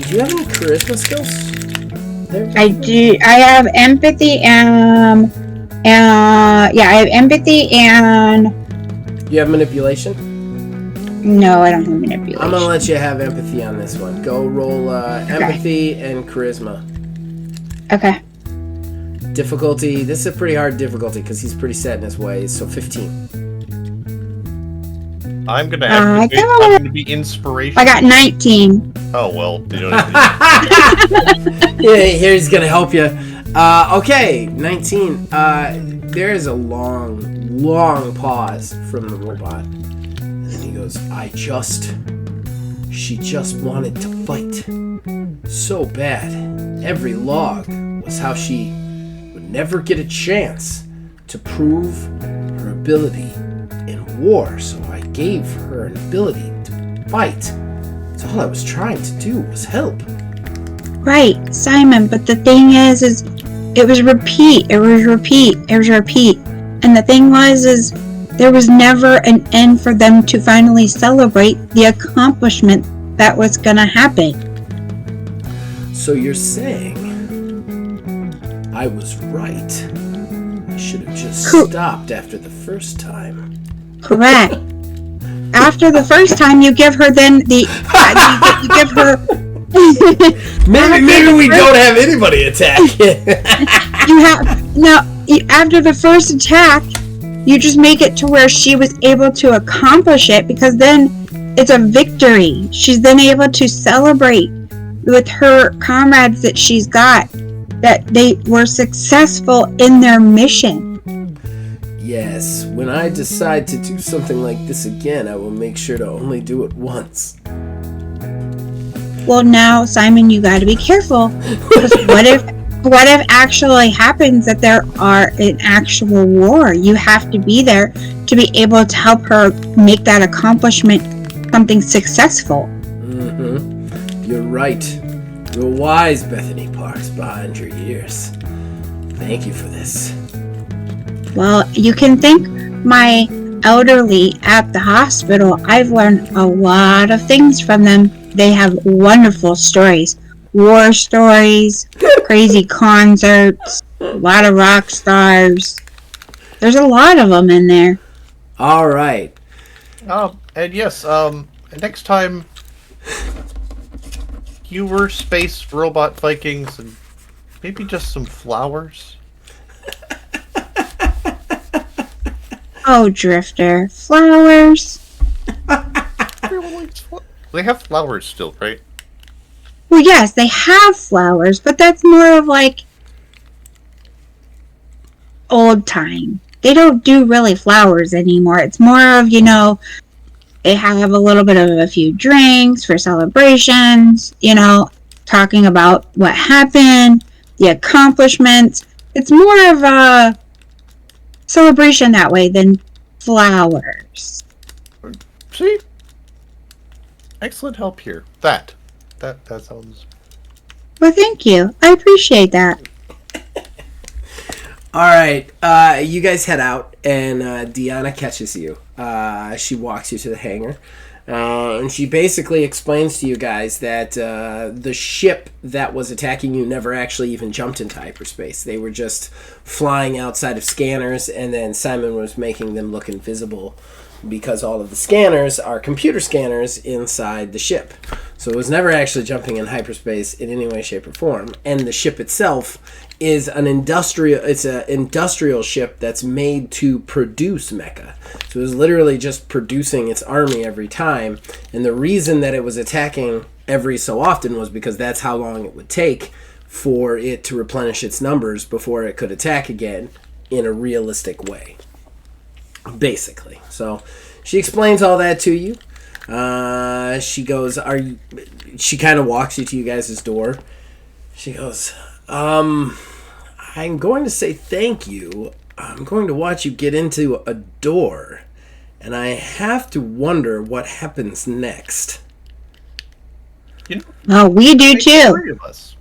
do you have any charisma skills? I do. I have empathy and... I have empathy and... You have manipulation? No, I don't have manipulation. I'm gonna let you have empathy on this one. Go roll empathy and charisma. Okay. Difficulty. This is a pretty hard difficulty because he's pretty set in his ways. So 15. I'm gonna be inspirational. I got 19. Oh well, you don't yeah, here he's gonna help you. Okay, 19. There is a long pause from the robot. And he goes, she just wanted to fight. So bad. Every log was how she would never get a chance to prove her ability in war. So I gave her an ability to fight. So all I was trying to do was help. Right, Simon, but the thing is it was repeat. And the thing was there was never an end for them to finally celebrate the accomplishment that was going to happen. So you're saying I was right. I should have just stopped after the first time. Correct. After the first time, you give her then you give her... maybe we don't have anybody attack. After the first attack, you just make it to where she was able to accomplish it, because then it's a victory. She's then able to celebrate with her comrades that she's got, that they were successful in their mission. Yes, when I decide to do something like this again, I will make sure to only do it once. Well, now, Simon, you got to be careful. Because what if actually happens that there are an actual war? You have to be there to be able to help her make that accomplishment something successful. Mm-hmm. You're right. You're wise, Bethany Parks, behind your ears. Thank you for this. Well, you can thank my elderly at the hospital. I've learned a lot of things from them. They have wonderful stories. War stories, crazy concerts, a lot of rock stars. There's a lot of them in there. All right. And yes, next time you were space robot Vikings and maybe just some flowers. Oh, Drifter. Flowers? Everyone likes they have flowers still, right? Well, yes, they have flowers, but that's more of like old time. They don't do really flowers anymore. It's more of, they have a little bit of a few drinks for celebrations, talking about what happened, the accomplishments. It's more of a celebration that way than flowers. See? Excellent help here. That sounds... Well, thank you. I appreciate that. All right. You guys head out, and Deanna catches you. She walks you to the hangar. And she basically explains to you guys that the ship that was attacking you never actually even jumped into hyperspace. They were just flying outside of scanners, and then Simon was making them look invisible because all of the scanners are computer scanners inside the ship. So it was never actually jumping in hyperspace in any way, shape, or form. And the ship itself is an industrial ship that's made to produce mecha. So it was literally just producing its army every time. And the reason that it was attacking every so often was because that's how long it would take for it to replenish its numbers before it could attack again in a realistic way. Basically. So she explains all that to you. She goes, she kind of walks you to you guys' door. She goes, I'm going to say thank you. I'm going to watch you get into a door. And I have to wonder what happens next. Oh, we do too. 3 of us.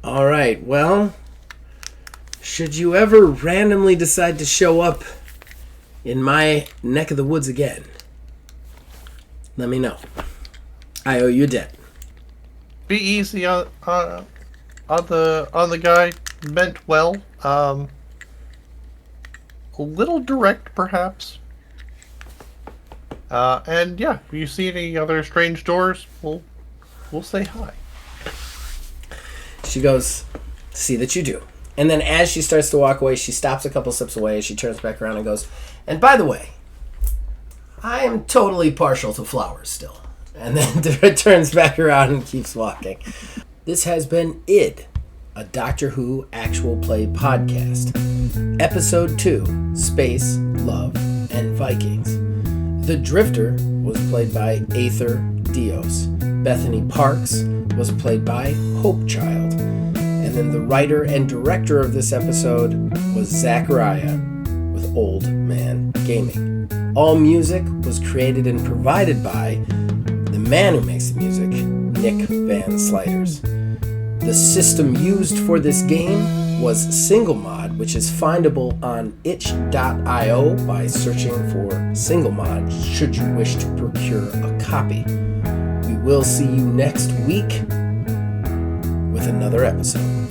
All right, well, should you ever randomly decide to show up in my neck of the woods again, let me know. I owe you a debt. Be easy on the guy. Meant well. A little direct, perhaps. And yeah, if you see any other strange doors, we'll say hi. She goes, see that you do. And then as she starts to walk away, she stops a couple steps away. She turns back around and goes, and by the way, I am totally partial to flowers still. And then turns back around and keeps walking. This has been ID, a Doctor Who actual play podcast. Episode 2, Space, Love, and Vikings. The Drifter was played by Aether Dios. Bethany Parks was played by Hope Child. And then the writer and director of this episode was Zachariah with Old Man Gaming. All music was created and provided by the man who makes the music, Nick Van Sliders. The system used for this game was Single Mod, which is findable on itch.io by searching for Single Mod should you wish to procure a copy. We will see you next week with another episode.